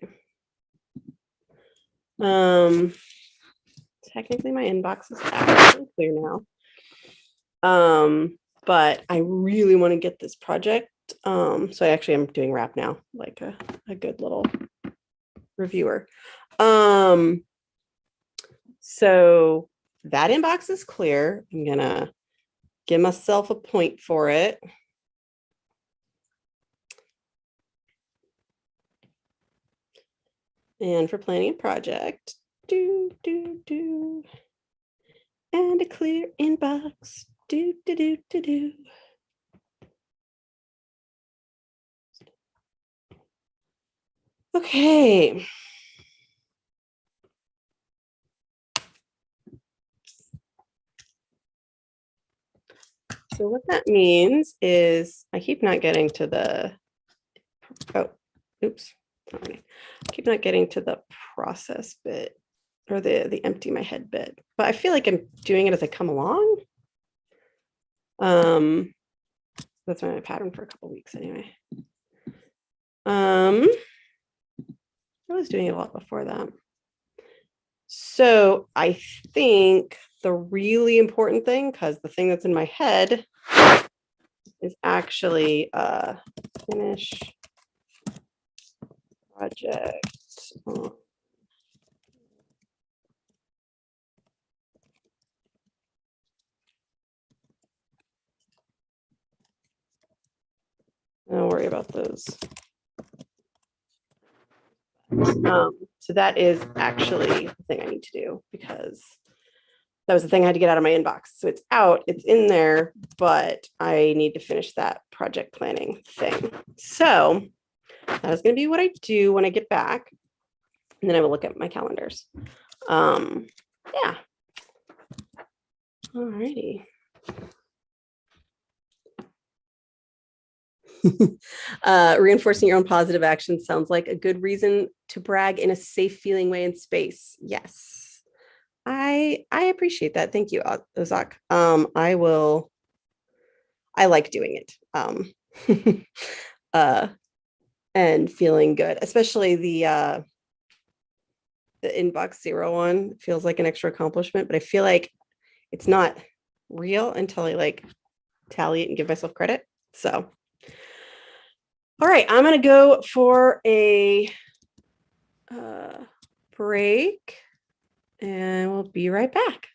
Technically my inbox is actually clear now. But I really want to get this project. So I actually am doing wrap now, like a good little reviewer. So that inbox is clear. I'm gonna give myself a point for it. And for planning a project, and a clear inbox, Okay. So what that means is I keep not getting to the, oh, oops. I keep not getting to the process bit or the empty my head bit, but I feel like I'm doing it as I come along. That's been my pattern for a couple weeks anyway. I was doing it a lot before that. So I think the really important thing, because the thing that's in my head is actually finish project. Don't worry about those. So that is actually the thing I need to do, because that was the thing I had to get out of my inbox. So it's out, it's in there, but I need to finish that project planning thing. So that is going to be what I do when I get back. And then I will look at my calendars. Yeah. All righty. Reinforcing your own positive actions sounds like a good reason to brag in a safe feeling way in space. Yes. I appreciate that. Thank you, Ozak. I like doing it. And feeling good, especially the inbox 01 feels like an extra accomplishment, but I feel like it's not real until I like tally it and give myself credit. So, all right, I'm going to go for a break and we'll be right back.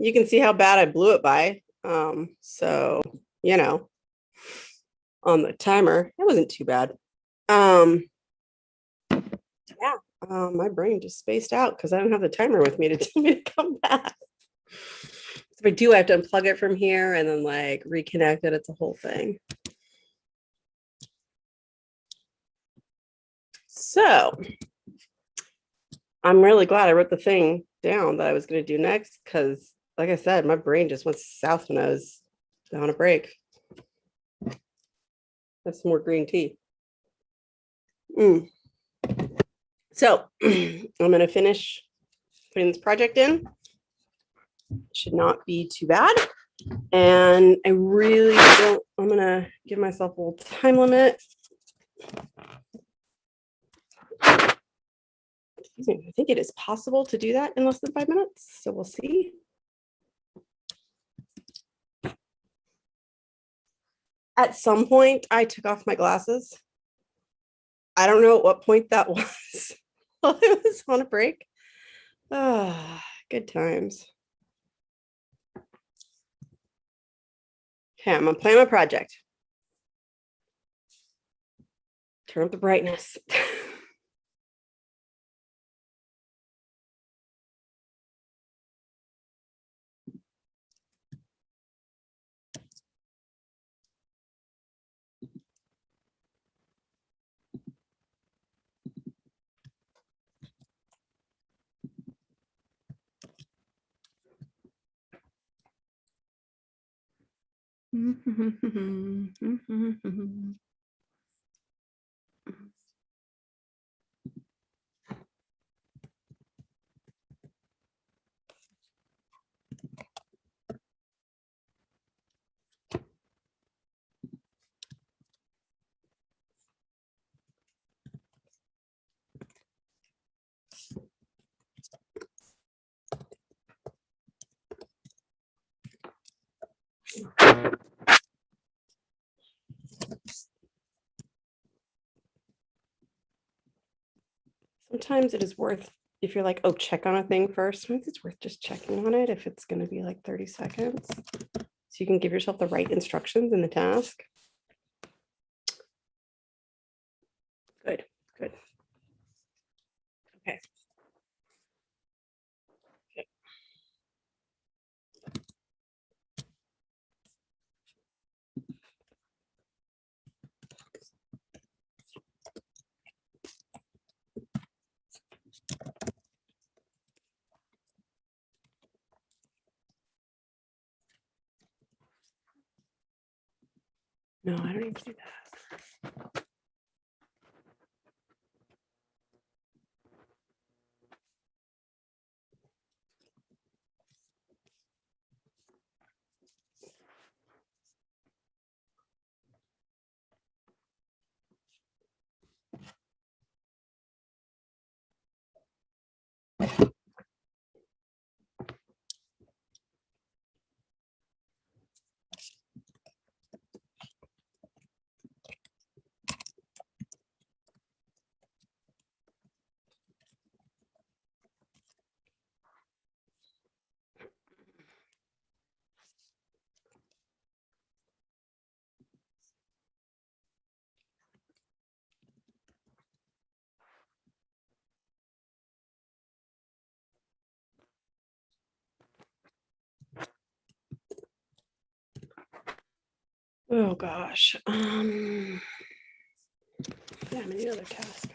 you can see how bad I blew it by. So, you know, on the timer, it wasn't too bad. Yeah, my brain just spaced out because I don't have the timer with me to tell me to come back. If I do, I have to unplug it from here and then like reconnect it. It's a whole thing. So I'm really glad I wrote the thing down that I was going to do next because, like I said, my brain just went south when I was on a break. Have some more green tea. So I'm going to finish putting this project in. Should not be too bad. And I really don't, I'm going to give myself a little time limit. Excuse me, I think it is possible to do that in less than 5 minutes. So we'll see. At some point, I took off my glasses. I don't know at what point that was while I was on a break. Good times. Okay, I'm gonna plan my project. Turn up the brightness. Sometimes it is worth, if you're like, oh, check on a thing first, sometimes it's worth just checking on it if it's going to be like 30 seconds. So you can give yourself the right instructions in the task. Good, good. Okay. No, I don't need to do that. Oh gosh. Yeah, I'm gonna do another task.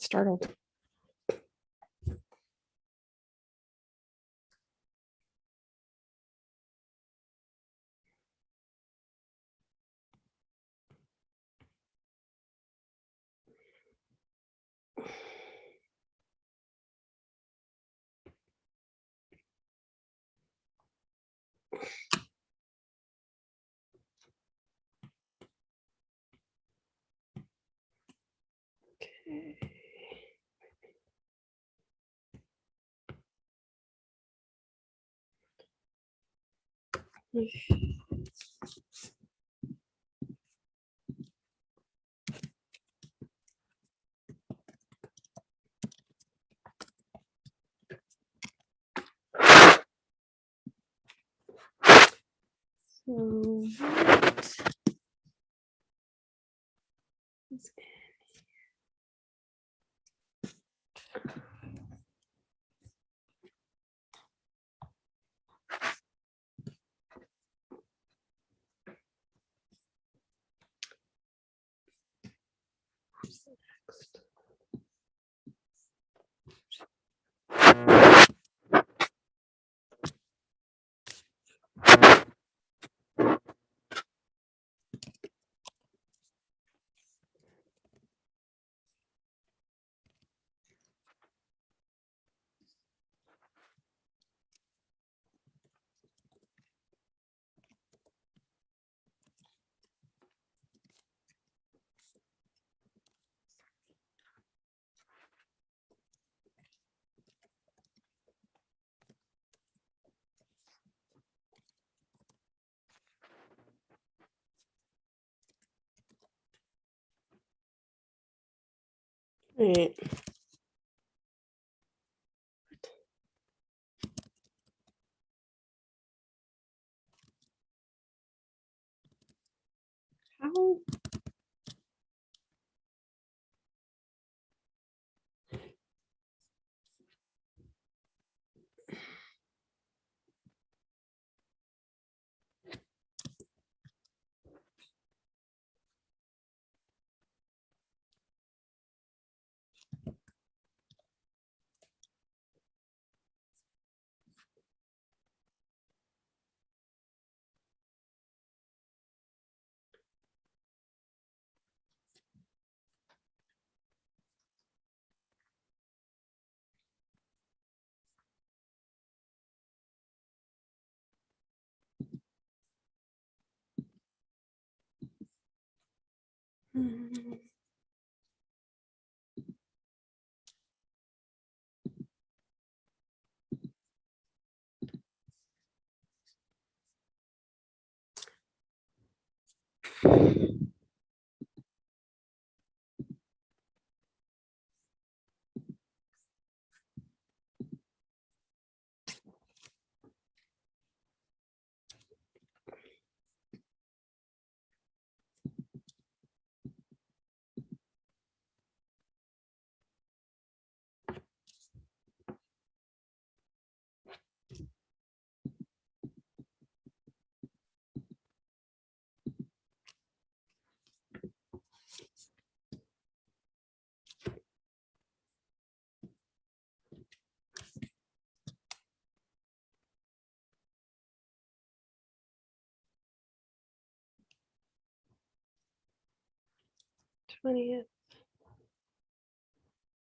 startled. Right. How?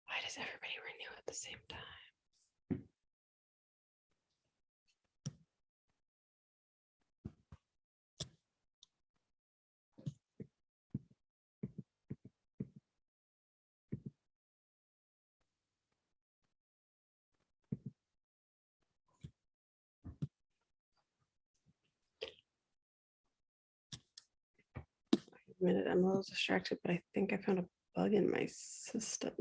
Why does everybody renew at the same time? A minute, I'm a little distracted, but I think I found a bug in my system.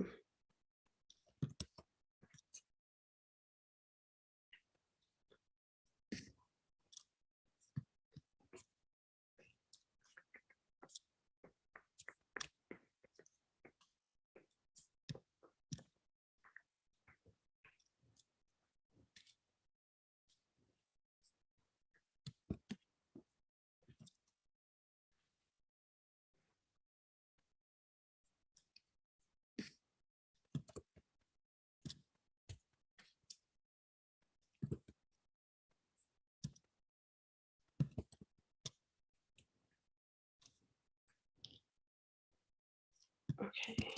Okay.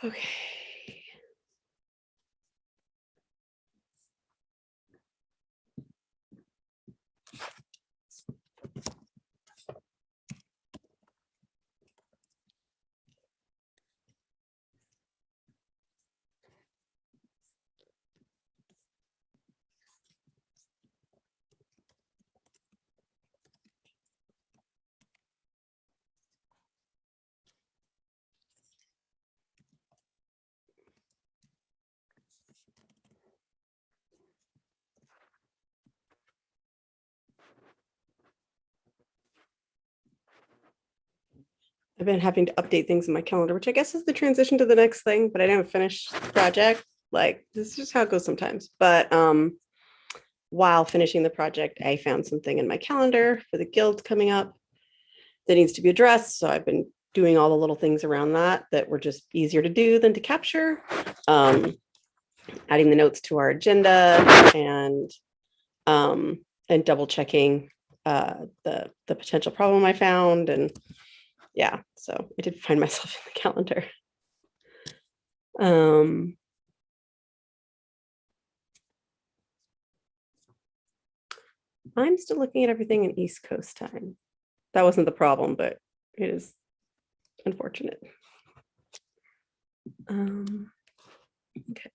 Okay. I've been having to update things in my calendar, which I guess is the transition to the next thing, but I didn't finish the project. Like, this is just how it goes sometimes. But while finishing the project, I found something in my calendar for the guild coming up that needs to be addressed. So I've been doing all the little things around that were just easier to do than to capture. Adding the notes to our agenda and double checking the potential problem I found. And yeah, so I did find myself in the calendar. I'm still looking at everything in East Coast time. That wasn't the problem, but it is unfortunate. Okay.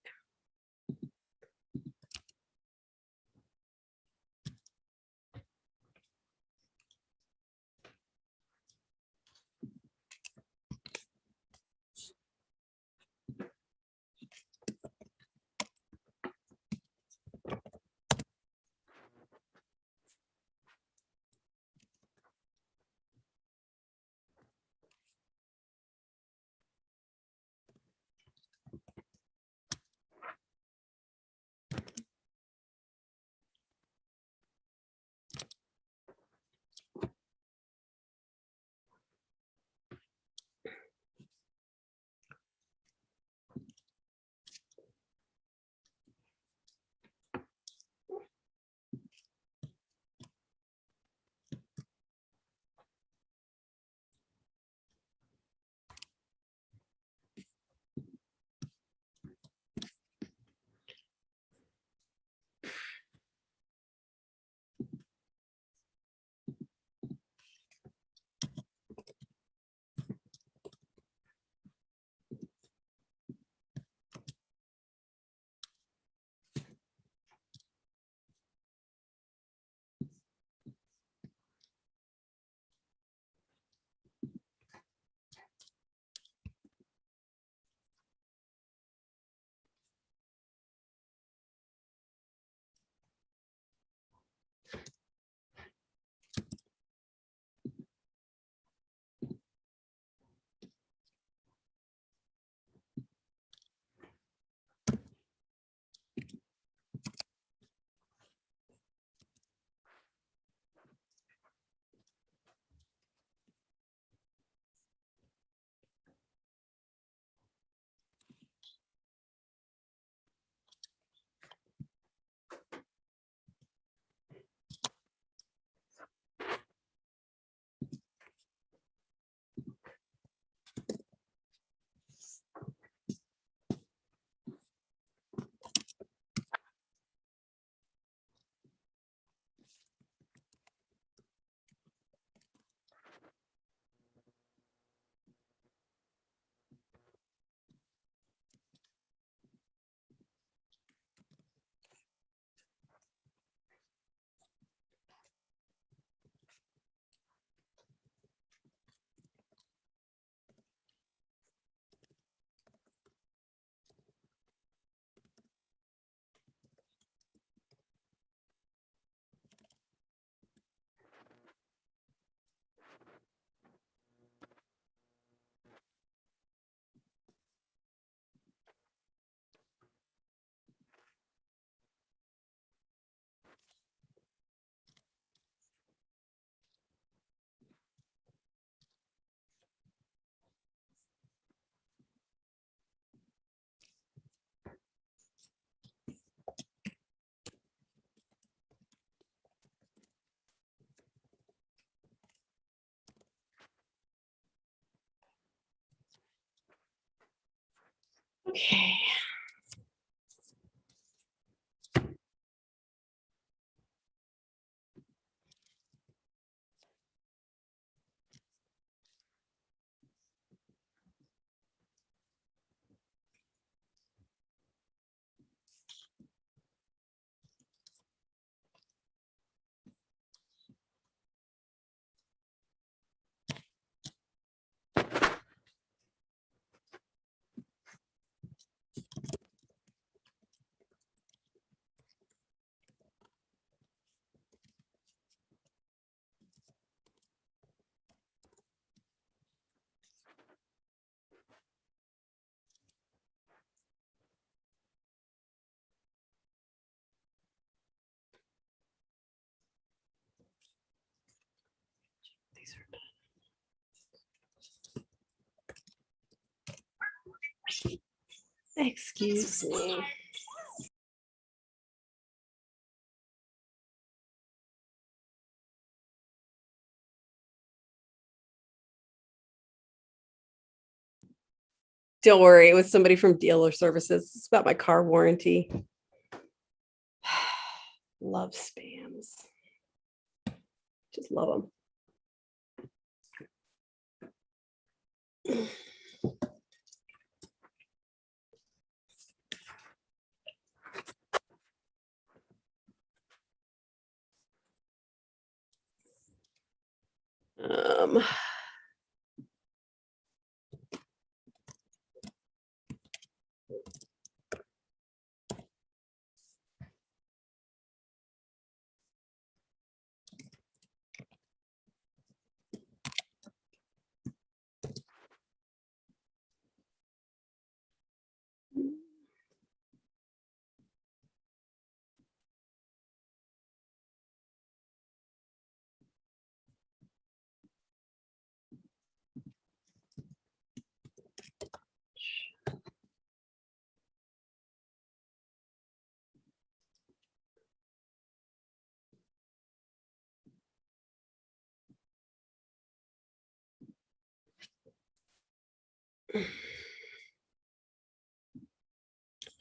Okay. These are done. Excuse me. Don't worry, it was somebody from dealer services. It's about my car warranty. Love spams. Just love them. Um,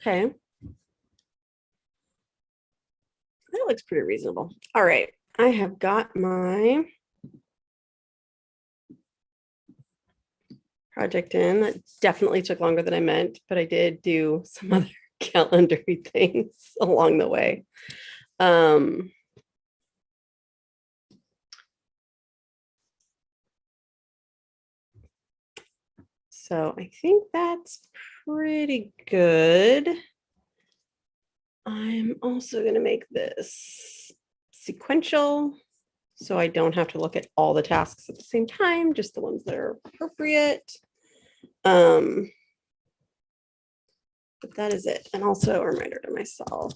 okay. That looks pretty reasonable. All right. I have got my project in. That definitely took longer than I meant, but I did do some other calendar things along the way. So I think that's pretty good. I'm also going to make this sequential so I don't have to look at all the tasks at the same time, just the ones that are appropriate. But that is it. And also a reminder to myself.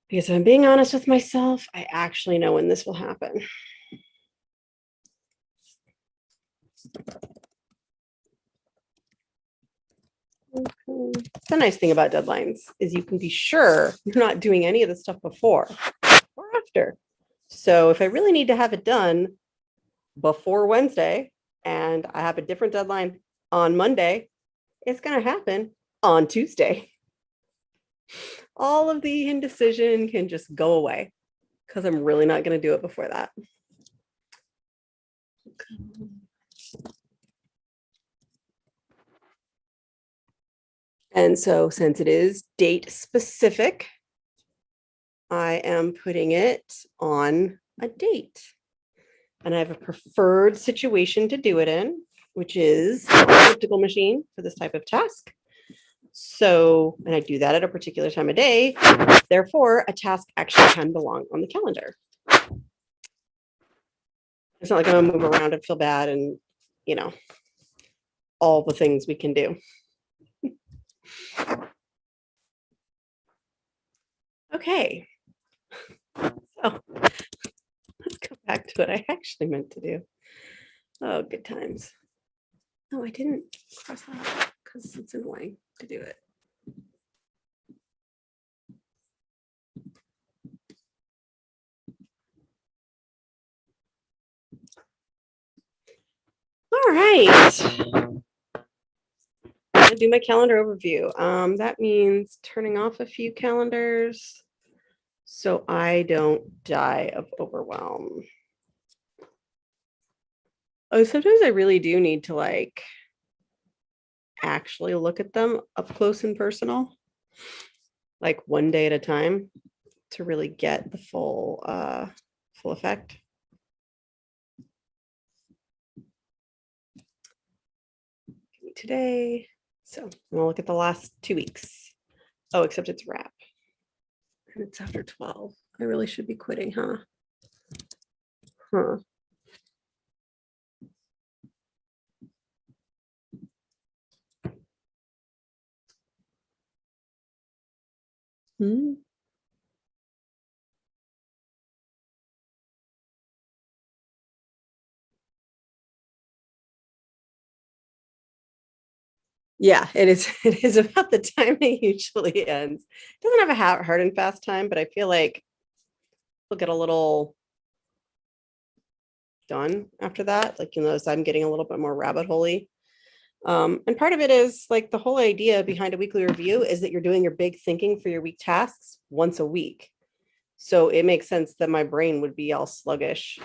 Because if I'm being honest with myself, I actually know when this will happen. The nice thing about deadlines is you can be sure you're not doing any of the stuff before or after. So if I really need to have it done before Wednesday and I have a different deadline on Monday, it's going to happen on Tuesday. All of the indecision can just go away because I'm really not going to do it before that. And so since it is date specific, I am putting it on a date. And I have a preferred situation to do it in, which is an elliptical machine for this type of task. So, and I do that at a particular time of day. Therefore, a task actually can belong on the calendar. It's not like I'm gonna move around and feel bad and, you know, all the things we can do. Okay. So let's go back to what I actually meant to do. Oh, good times. No, I didn't cross that out because it's annoying to do it. All right. gonna do my calendar overview. That means turning off a few calendars so I don't die of overwhelm. Oh, sometimes I really do need to like actually look at them up close and personal, like one day at a time, to really get the full effect. Today, so I'm gonna look at the last 2 weeks. Oh, except it's wrap. And it's after 12. I really should be quitting, huh? Huh. Hmm. Yeah, it is. It is about the time it usually ends. It doesn't have a hard and fast time, but I feel like we'll get a little done after that. Like, you notice I'm getting a little bit more rabbit holey. And part of it is like the whole idea behind a weekly review is that you're doing your big thinking for your week tasks once a week. So it makes sense that my brain would be all sluggish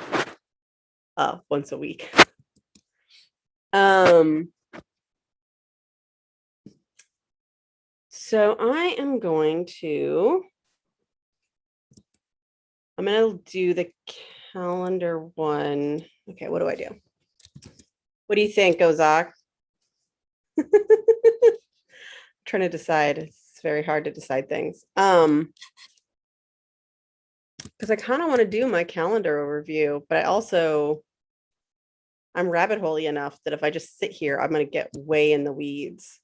once a week. So I am going to do the calendar one. Okay, what do I do? What do you think, Ozak? Trying to decide. It's very hard to decide things. Because I kind of want to do my calendar overview, but I'm rabbit holey enough that if I just sit here, I'm going to get way in the weeds.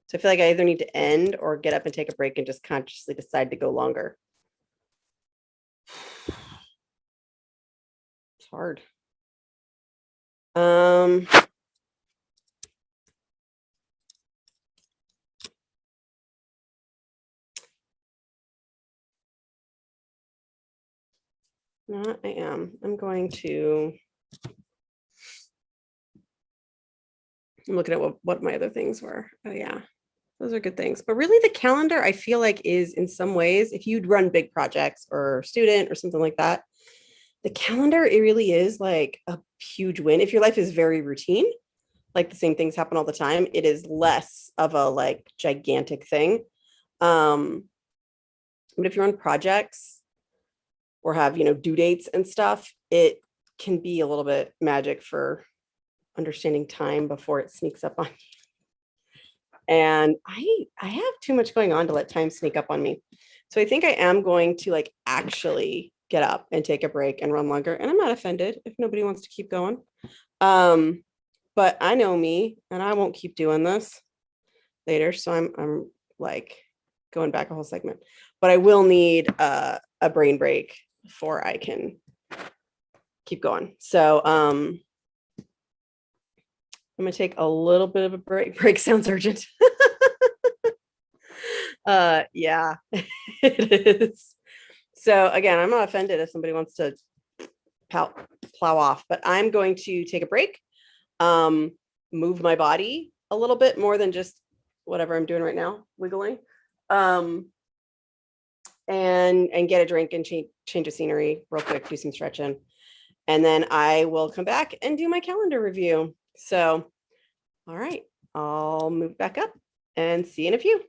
So I feel like I either need to end or get up and take a break and just consciously decide to go longer. It's hard. I am. I'm looking at what my other things were. Oh yeah, those are good things. But really the calendar, I feel like, is in some ways, if you'd run big projects or student or something like that, the calendar, it really is like a huge win. If your life is very routine, like the same things happen all the time, it is less of a like gigantic thing. But if you're on projects or have, due dates and stuff, it can be a little bit magic for understanding time before it sneaks up on you. And I have too much going on to let time sneak up on me. So I think I am going to like actually get up and take a break and run longer. And I'm not offended if nobody wants to keep going. But I know me and I won't keep doing this later. So I'm like going back a whole segment, but I will need a brain break before I can keep going. So I'm gonna take a little bit of a break. Break sounds urgent. Yeah, it is. So again, I'm not offended if somebody wants to plow off, but I'm going to take a break, move my body a little bit more than just whatever I'm doing right now, wiggling, and get a drink and change of scenery real quick, do some stretching, and then I will come back and do my calendar review. So, all right, I'll move back up and see you in a few.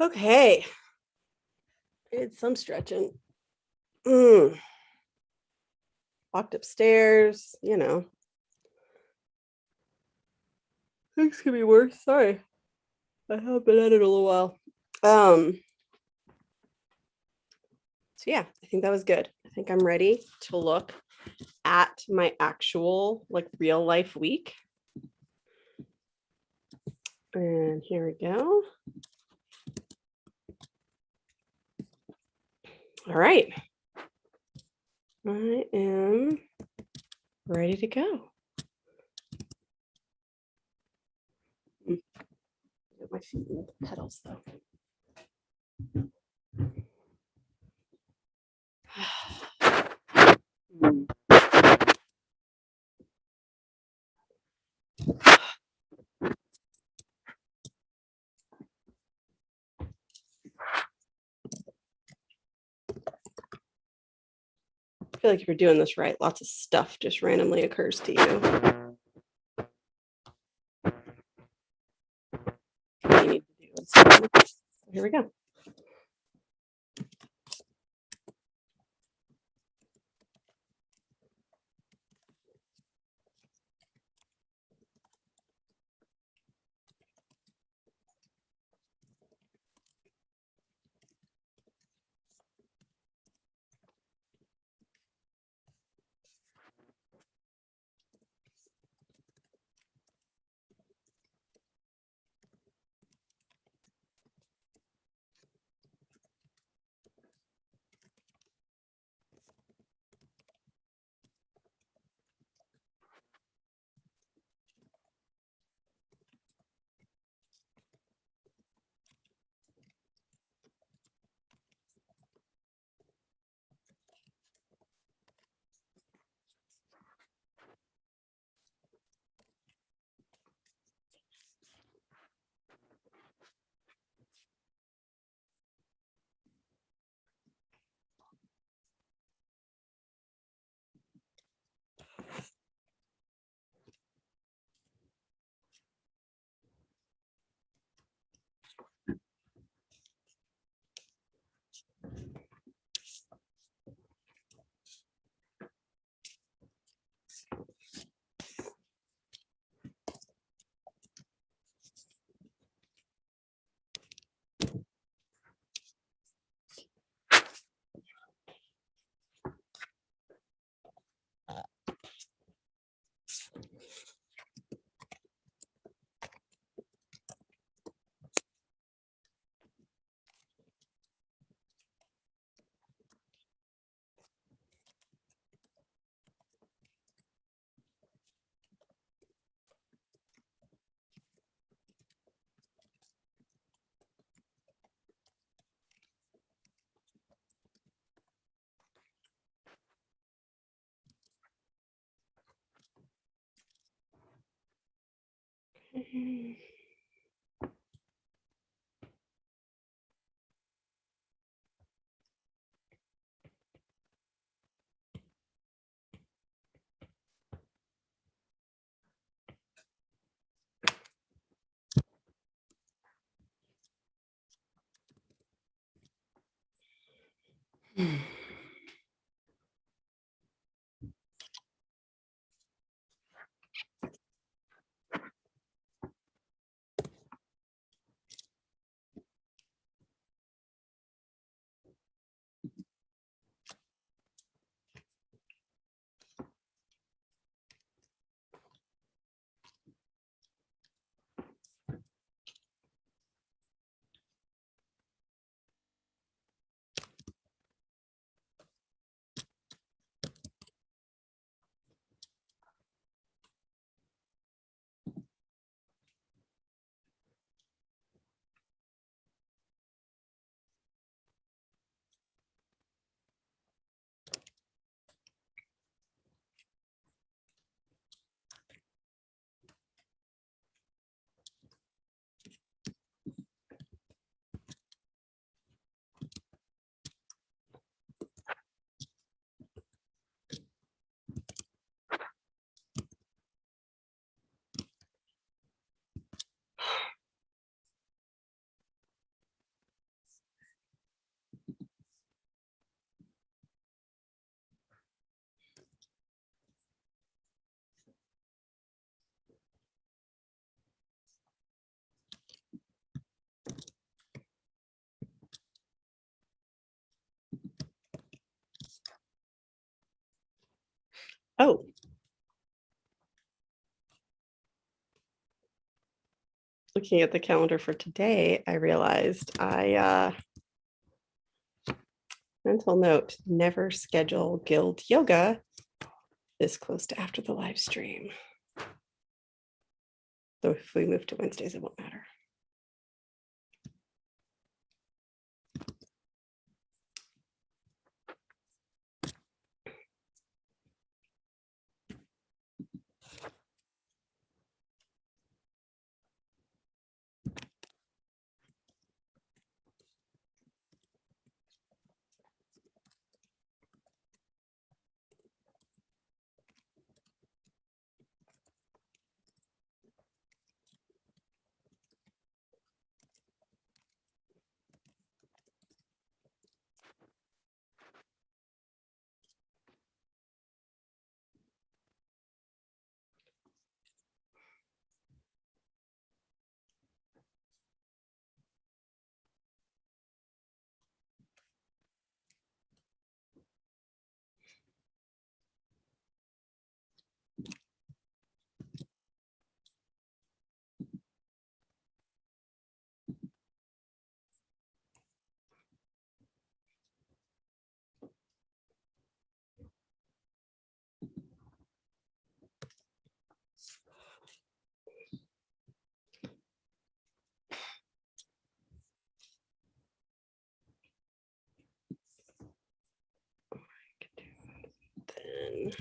Okay. I did some stretching. Walked upstairs, you know. Things could be worse. Sorry. I haven't been at it in a little while. So yeah, I think that was good. I think I'm ready to look at my actual like real life week. And here we go. All right. I am ready to go. Get my feet in the pedals though. I feel like if you're doing this right, lots of stuff just randomly occurs to you. What you need to do is, here we go. Oh. Looking at the calendar for today, I realized mental note, never schedule guild yoga this close to after the live stream. So if we move to Wednesdays, it won't matter. Then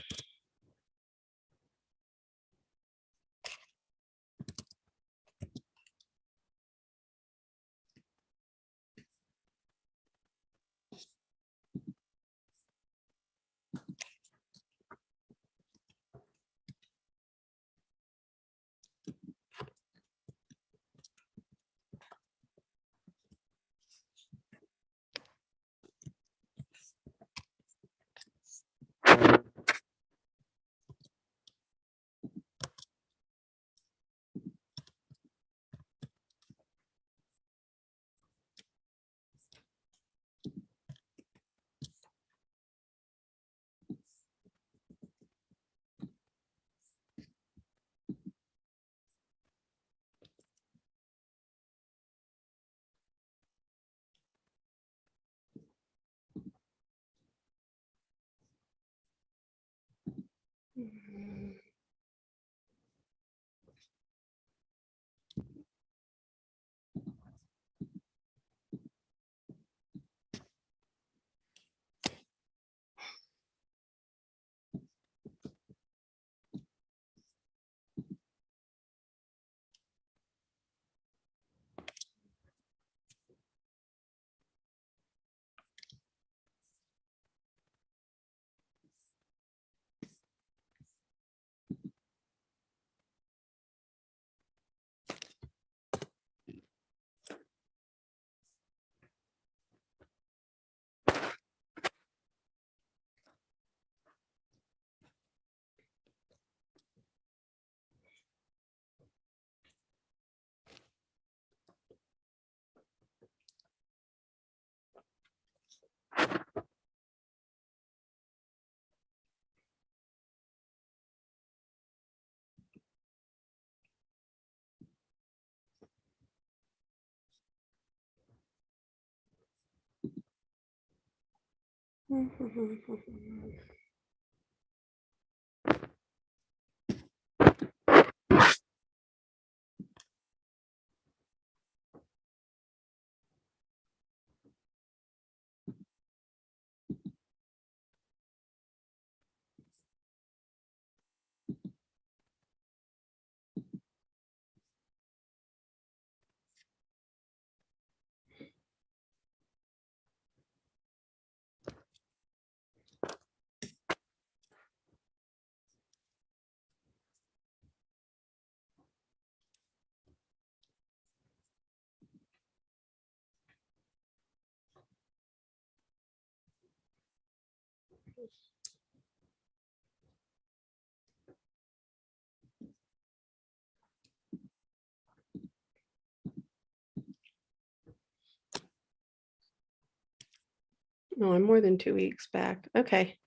no, I'm more than 2 weeks back. Okay.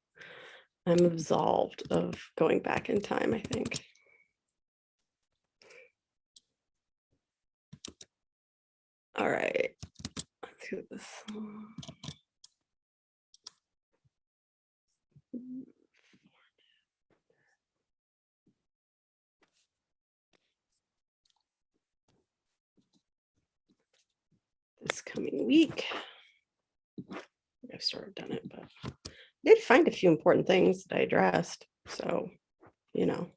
I'm absolved of going back in time, I think. All right, let's do this. This coming week. I've sort of done it, but I did find a few important things that I addressed. So, you know.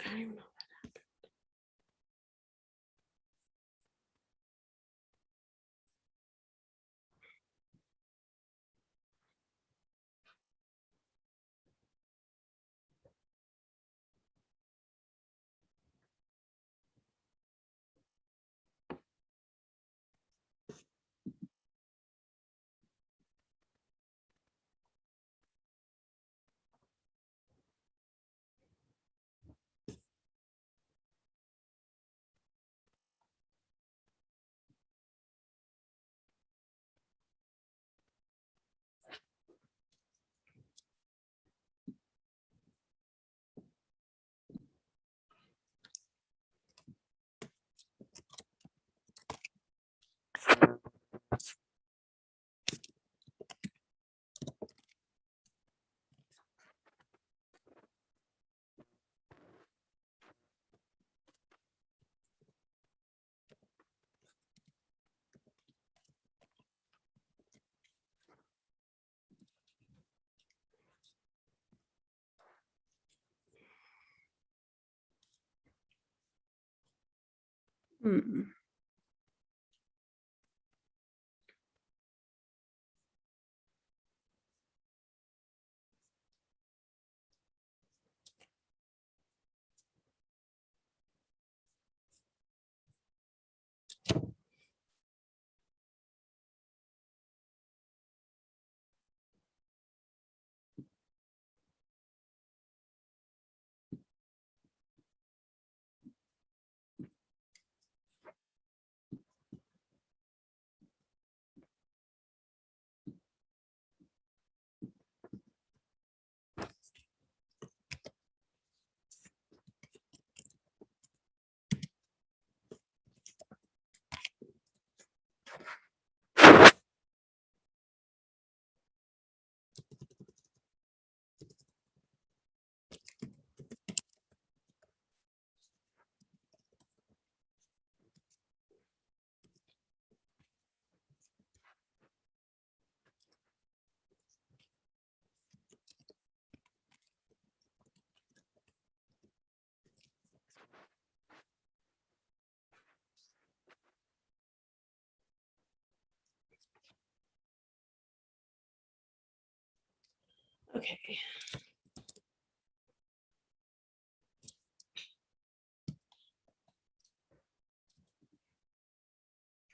I don't even know. Okay.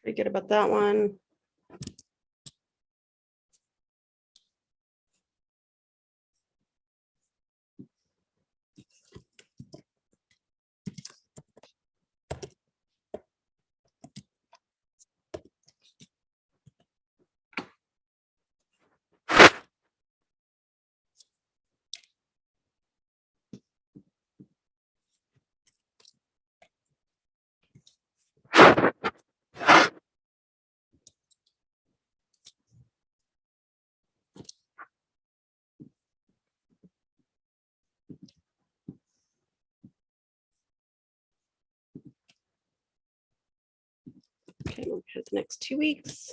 Pretty good about that one. Okay, we'll hit the next 2 weeks.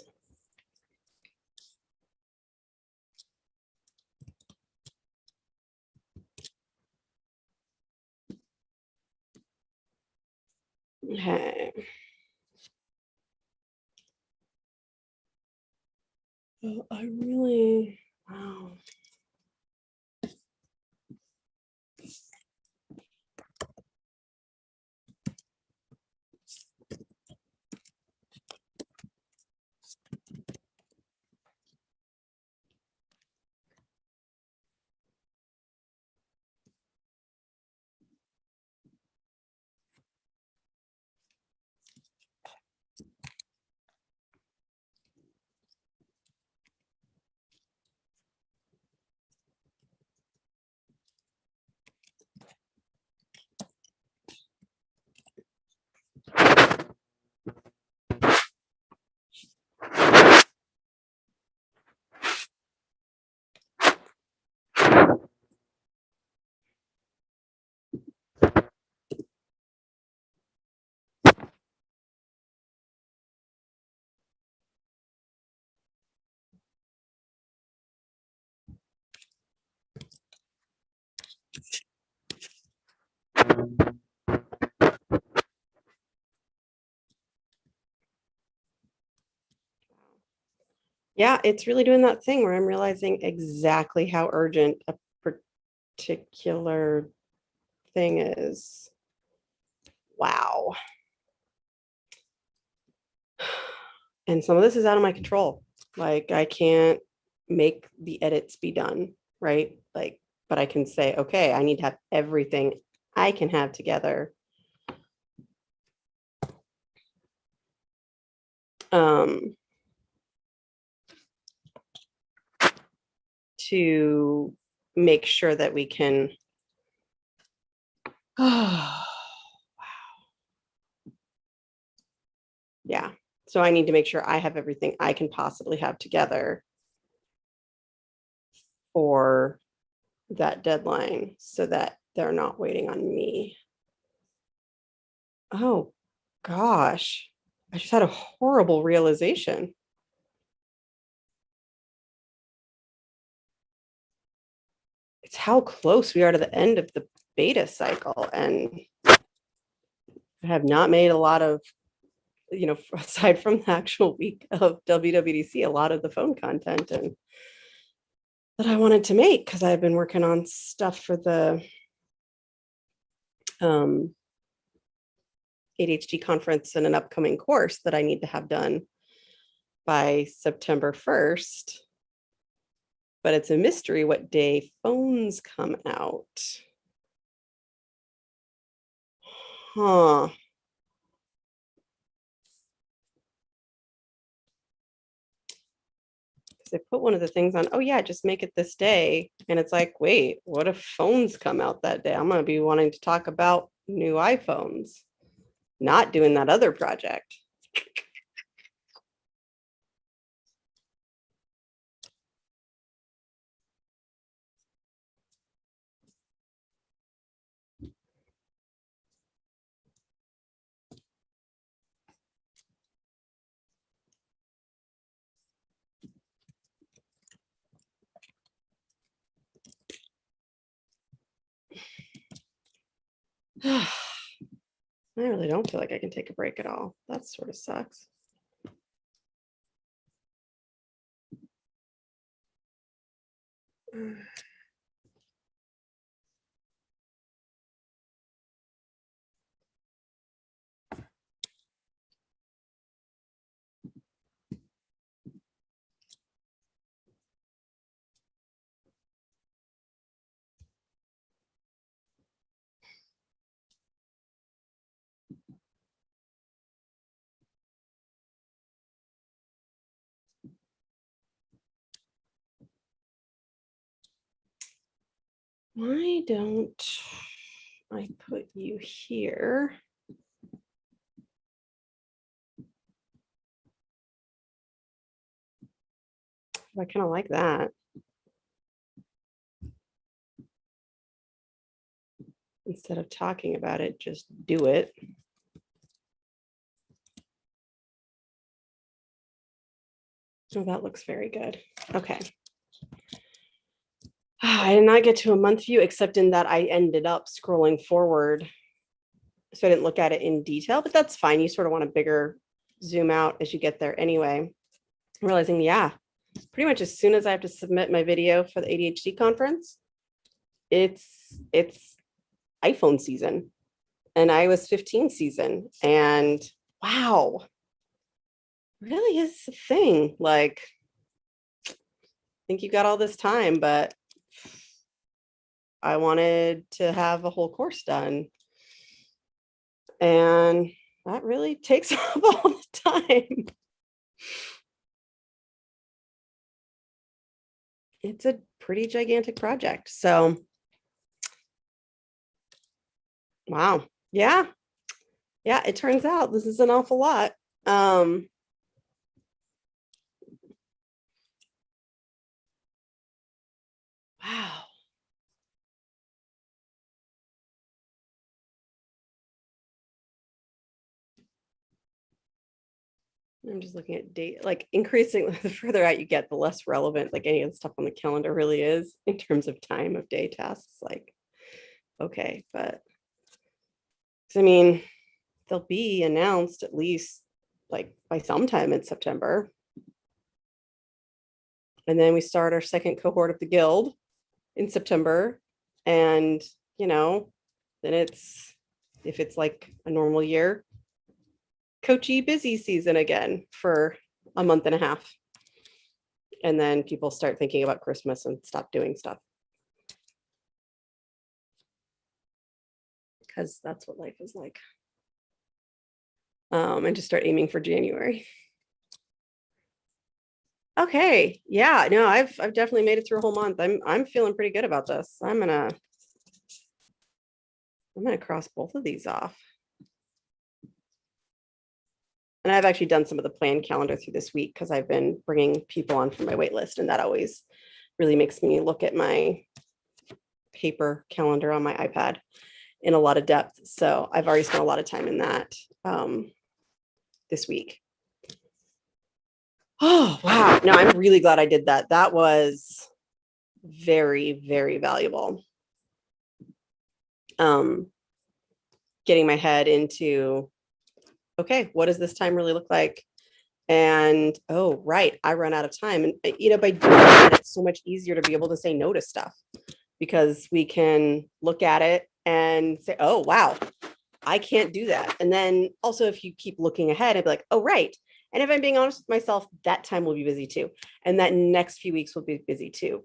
Okay. Oh, I really, wow. Yeah, it's really doing that thing where I'm realizing exactly how urgent a particular thing is. Wow. And some of this is out of my control. Like I can't make the edits be done, right? Like, but I can say, okay, I need to have everything I can have together. To make sure that we can oh yeah, so I need to make sure I have everything I can possibly have together for that deadline so that they're not waiting on me. Oh gosh, I just had a horrible realization. It's how close we are to the end of the beta cycle, and I have not made a lot of, aside from the actual week of WWDC, a lot of the phone content and that I wanted to make because I've been working on stuff for the ADHD conference and an upcoming course that I need to have done by September 1st. But it's a mystery what day phones come out. Huh. They put one of the things on, oh yeah, just make it this day. And it's like, wait, what if phones come out that day? I'm going to be wanting to talk about new iPhones, not doing that other project. I really don't feel like I can take a break at all. That sort of sucks. Why don't I put you here? I kind of like that. Instead of talking about it, just do it. Oh, that looks very good. Okay. I did not get to a month view, except in that I ended up scrolling forward. So I didn't look at it in detail, but that's fine. You sort of want a bigger zoom out as you get there anyway. Realizing, yeah, pretty much as soon as I have to submit my video for the ADHD conference, it's iPhone season and iOS 15 season. And wow, really is a thing. Like, I think you got all this time, but I wanted to have a whole course done. And that really takes up all the time. It's a pretty gigantic project. So, wow. Yeah. Yeah, it turns out this is an awful lot. Wow. I'm just looking at date, like increasing the further out you get, the less relevant like any of the stuff on the calendar really is in terms of time of day tasks. Like, okay, but I mean, they'll be announced at least like by sometime in September. And then we start our second cohort of the guild in September. And, then if it's like a normal year, coachy busy season again for a month and a half. And then people start thinking about Christmas and stop doing stuff. Because that's what life is like. And just start aiming for January. Okay, yeah, no, I've definitely made it through a whole month. I'm feeling pretty good about this. I'm gonna cross both of these off. And I've actually done some of the planned calendar through this week because I've been bringing people on from my wait list, and that always really makes me look at my paper calendar on my iPad in a lot of depth. So I've already spent a lot of time in that this week. Oh, wow. No, I'm really glad I did that. That was very, very valuable. Getting my head into, okay, what does this time really look like? And, oh, right, I run out of time. And, by doing that, it's so much easier to be able to say no to stuff because we can look at it and say, oh, wow, I can't do that. And then also, if you keep looking ahead, I'd be like, oh, right. And if I'm being honest with myself, that time will be busy too. And that next few weeks will be busy too.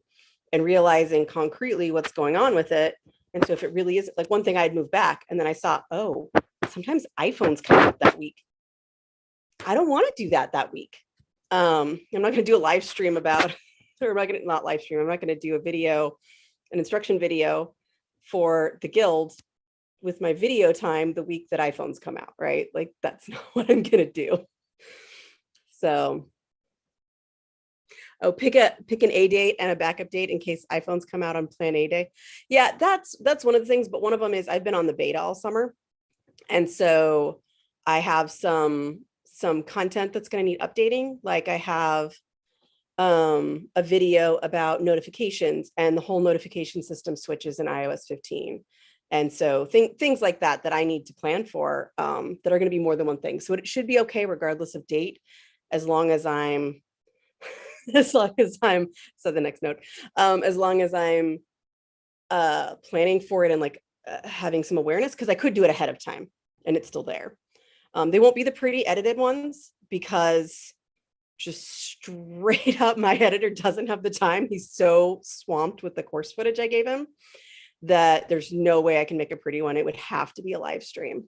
And realizing concretely what's going on with it. And so if it really is like one thing, I'd move back. And then I saw, oh, sometimes iPhones come out that week. I don't want to do that week. I'm not going to do a live stream about, or I'm not going to do a video, an instruction video for the guild with my video time the week that iPhones come out, right? Like that's not what I'm going to do. So, pick an A date and a backup date in case iPhones come out on plan A day. Yeah, that's one of the things, but one of them is I've been on the beta all summer. And so I have some content that's going to need updating. Like I have a video about notifications and the whole notification system switches in iOS 15. And so things like that I need to plan for that are going to be more than one thing. So it should be okay regardless of date, as long as I'm so the next note, as long as I'm planning for it and like having some awareness, because I could do it ahead of time and it's still there. They won't be the pretty edited ones because just straight up my editor doesn't have the time. He's so swamped with the course footage I gave him that there's no way I can make a pretty one. It would have to be a live stream.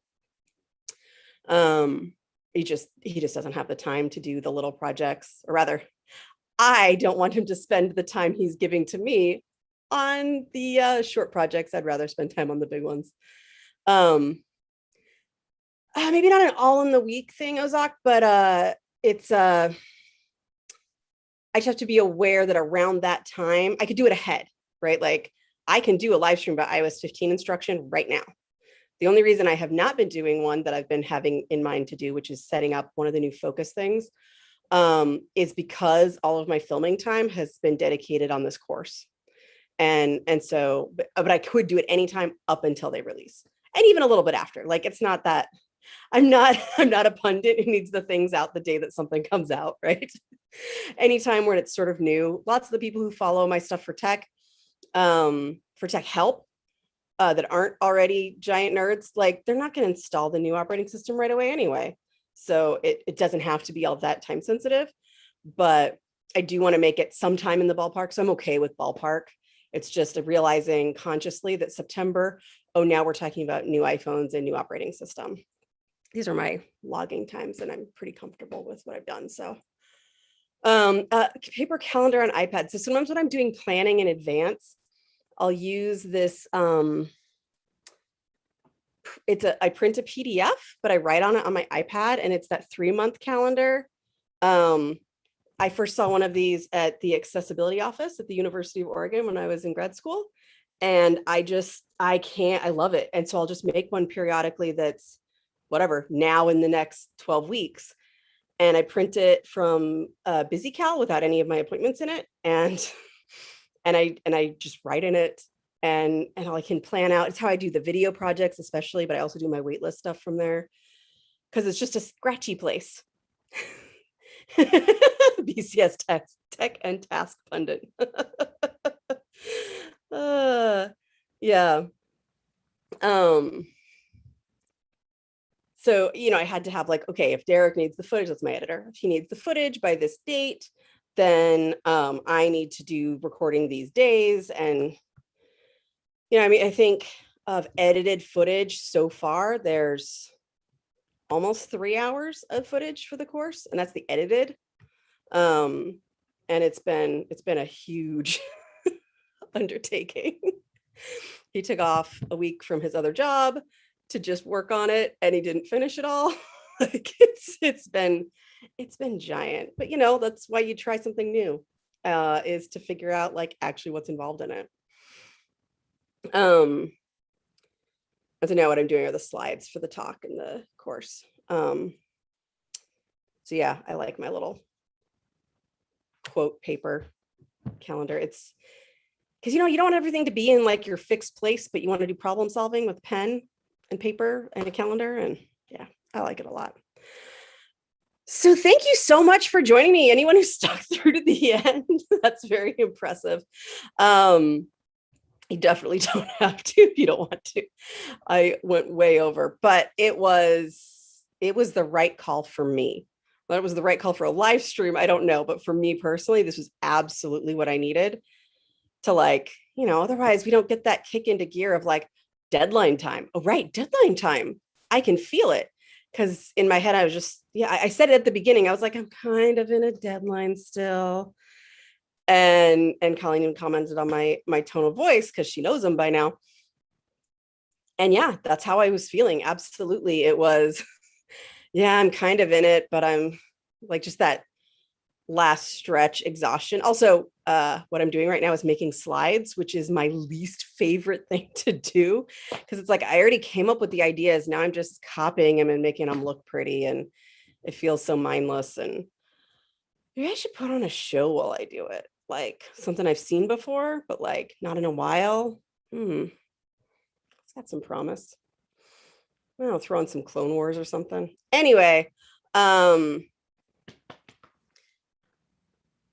He just doesn't have the time to do the little projects, or rather, I don't want him to spend the time he's giving to me on the short projects. I'd rather spend time on the big ones. Maybe not an all in the week thing, Ozak, but it's I just have to be aware that around that time I could do it ahead, right? Like I can do a live stream about iOS 15 instruction right now. The only reason I have not been doing one that I've been having in mind to do, which is setting up one of the new focus things, is because all of my filming time has been dedicated on this course. And so, but I could do it anytime up until they release, and even a little bit after. Like it's not that I'm not a pundit who needs the things out the day that something comes out, right? Anytime when it's sort of new. Lots of the people who follow my stuff for tech help, that aren't already giant nerds, like they're not going to install the new operating system right away anyway. So it doesn't have to be all that time sensitive, but I do want to make it sometime in the ballpark. So I'm okay with ballpark. It's just realizing consciously that September, oh, now we're talking about new iPhones and new operating system. These are my logging times and I'm pretty comfortable with what I've done. So paper calendar on iPad. So sometimes when I'm doing planning in advance, I'll use this, I print a PDF, but I write on it on my iPad, and it's that 3-month calendar. I first saw one of these at the accessibility office at the University of Oregon when I was in grad school. And I love it. And so I'll just make one periodically that's whatever, now in the next 12 weeks. And I print it from BusyCal without any of my appointments in it. And I just write in it, and I can plan out. It's how I do the video projects, especially, but I also do my waitlist stuff from there because it's just a scratchy place. BCS tech and task pundit. Yeah. So, I had to have like, okay, if Derek needs the footage, that's my editor. If he needs the footage by this date, then I need to do recording these days. And, I think of edited footage so far, there's almost 3 hours of footage for the course, and that's the edited. And it's been a huge undertaking. He took off a week from his other job to just work on it, and he didn't finish it all. Like it's been giant, but that's why you try something new, is to figure out like actually what's involved in it. And so now what I'm doing are the slides for the talk and the course. So yeah, I like my little quote paper calendar. It's because you don't want everything to be in like your fixed place, but you want to do problem solving with pen and paper and a calendar. And yeah, I like it a lot. So thank you so much for joining me. Anyone who stuck through to the end, that's very impressive. You definitely don't have to if you don't want to. I went way over, but it was the right call for me. Whether it was the right call for a live stream, I don't know. But for me personally, this was absolutely what I needed to like, otherwise we don't get that kick into gear of like deadline time. Oh, right. Deadline time. I can feel it. Because in my head, I was just, I said it at the beginning. I was like, I'm kind of in a deadline still. And Colleen even commented on my tone of voice because she knows him by now. And yeah, that's how I was feeling. Absolutely. It was, yeah, I'm kind of in it, but I'm like just that last stretch exhaustion. Also, what I'm doing right now is making slides, which is my least favorite thing to do because it's like I already came up with the ideas. Now I'm just copying them and making them look pretty, and it feels so mindless. And maybe I should put on a show while I do it, like something I've seen before, but like not in a while. It's got some promise. I'll throw in some Clone Wars or something. Anyway,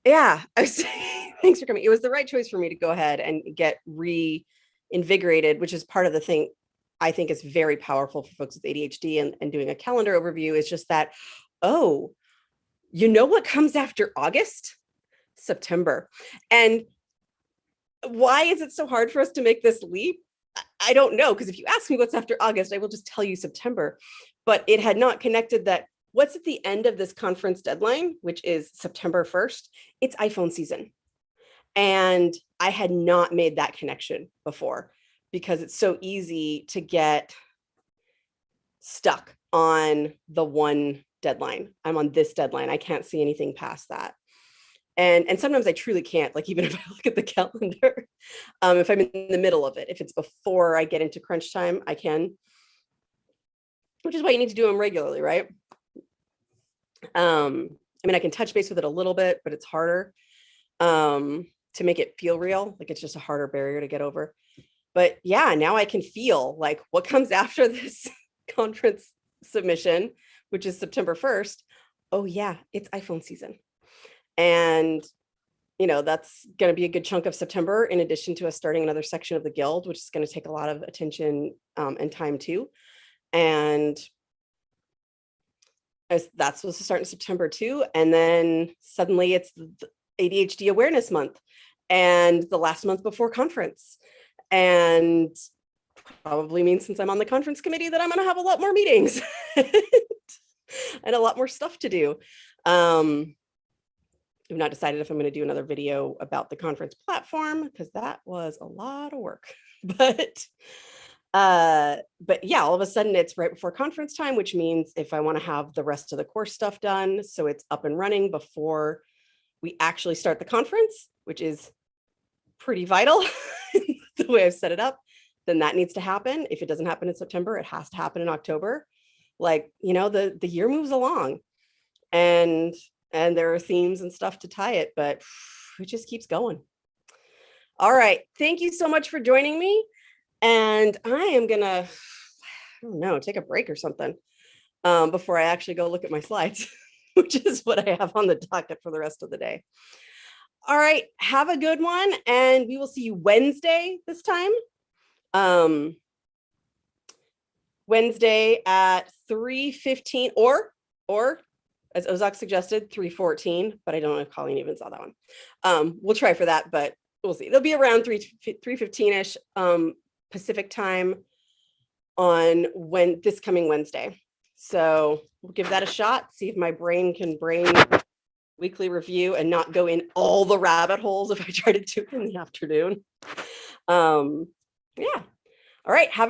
yeah, I was saying, thanks for coming. It was the right choice for me to go ahead and get reinvigorated, which is part of the thing I think is very powerful for folks with ADHD and doing a calendar overview is just that, oh, what comes after August? September. And why is it so hard for us to make this leap? I don't know, because if you ask me what's after August, I will just tell you September. But it had not connected that what's at the end of this conference deadline, which is September 1st, it's iPhone season. And I had not made that connection before because it's so easy to get stuck on the one deadline. I'm on this deadline. I can't see anything past that. And sometimes I truly can't, like even if I look at the calendar, if I'm in the middle of it, if it's before I get into crunch time, I can, which is why you need to do them regularly, right? I can touch base with it a little bit, but it's harder to make it feel real. Like it's just a harder barrier to get over. But yeah, now I can feel like what comes after this conference submission, which is September 1st. Oh yeah, it's iPhone season. And, that's going to be a good chunk of September, in addition to us starting another section of the Guild, which is going to take a lot of attention and time too. And that's supposed to start in September too. And then suddenly it's the ADHD Awareness Month and the last month before conference. And probably means since I'm on the conference committee that I'm going to have a lot more meetings and a lot more stuff to do. I've not decided if I'm going to do another video about the conference platform because that was a lot of work, but yeah, all of a sudden it's right before conference time, which means if I want to have the rest of the course stuff done, so it's up and running before we actually start the conference, which is pretty vital the way I've set it up, then that needs to happen. If it doesn't happen in September, it has to happen in October. Like, the year moves along and there are themes and stuff to tie it, but it just keeps going. All right. Thank you so much for joining me. And I am going to, I don't know, take a break or something before I actually go look at my slides. which is what I have on the docket for the rest of the day. All right, have a good one, and we will see you Wednesday this time. Wednesday at 3:15 or as Ozak suggested, 3:14, but I don't know if Colleen even saw that one. We'll try for that, but we'll see. They'll be around 3:15-ish Pacific time on this coming Wednesday. So we'll give that a shot, see if my brain can brain weekly review and not go in all the rabbit holes if I try to do it in the afternoon. Yeah. All right. Have a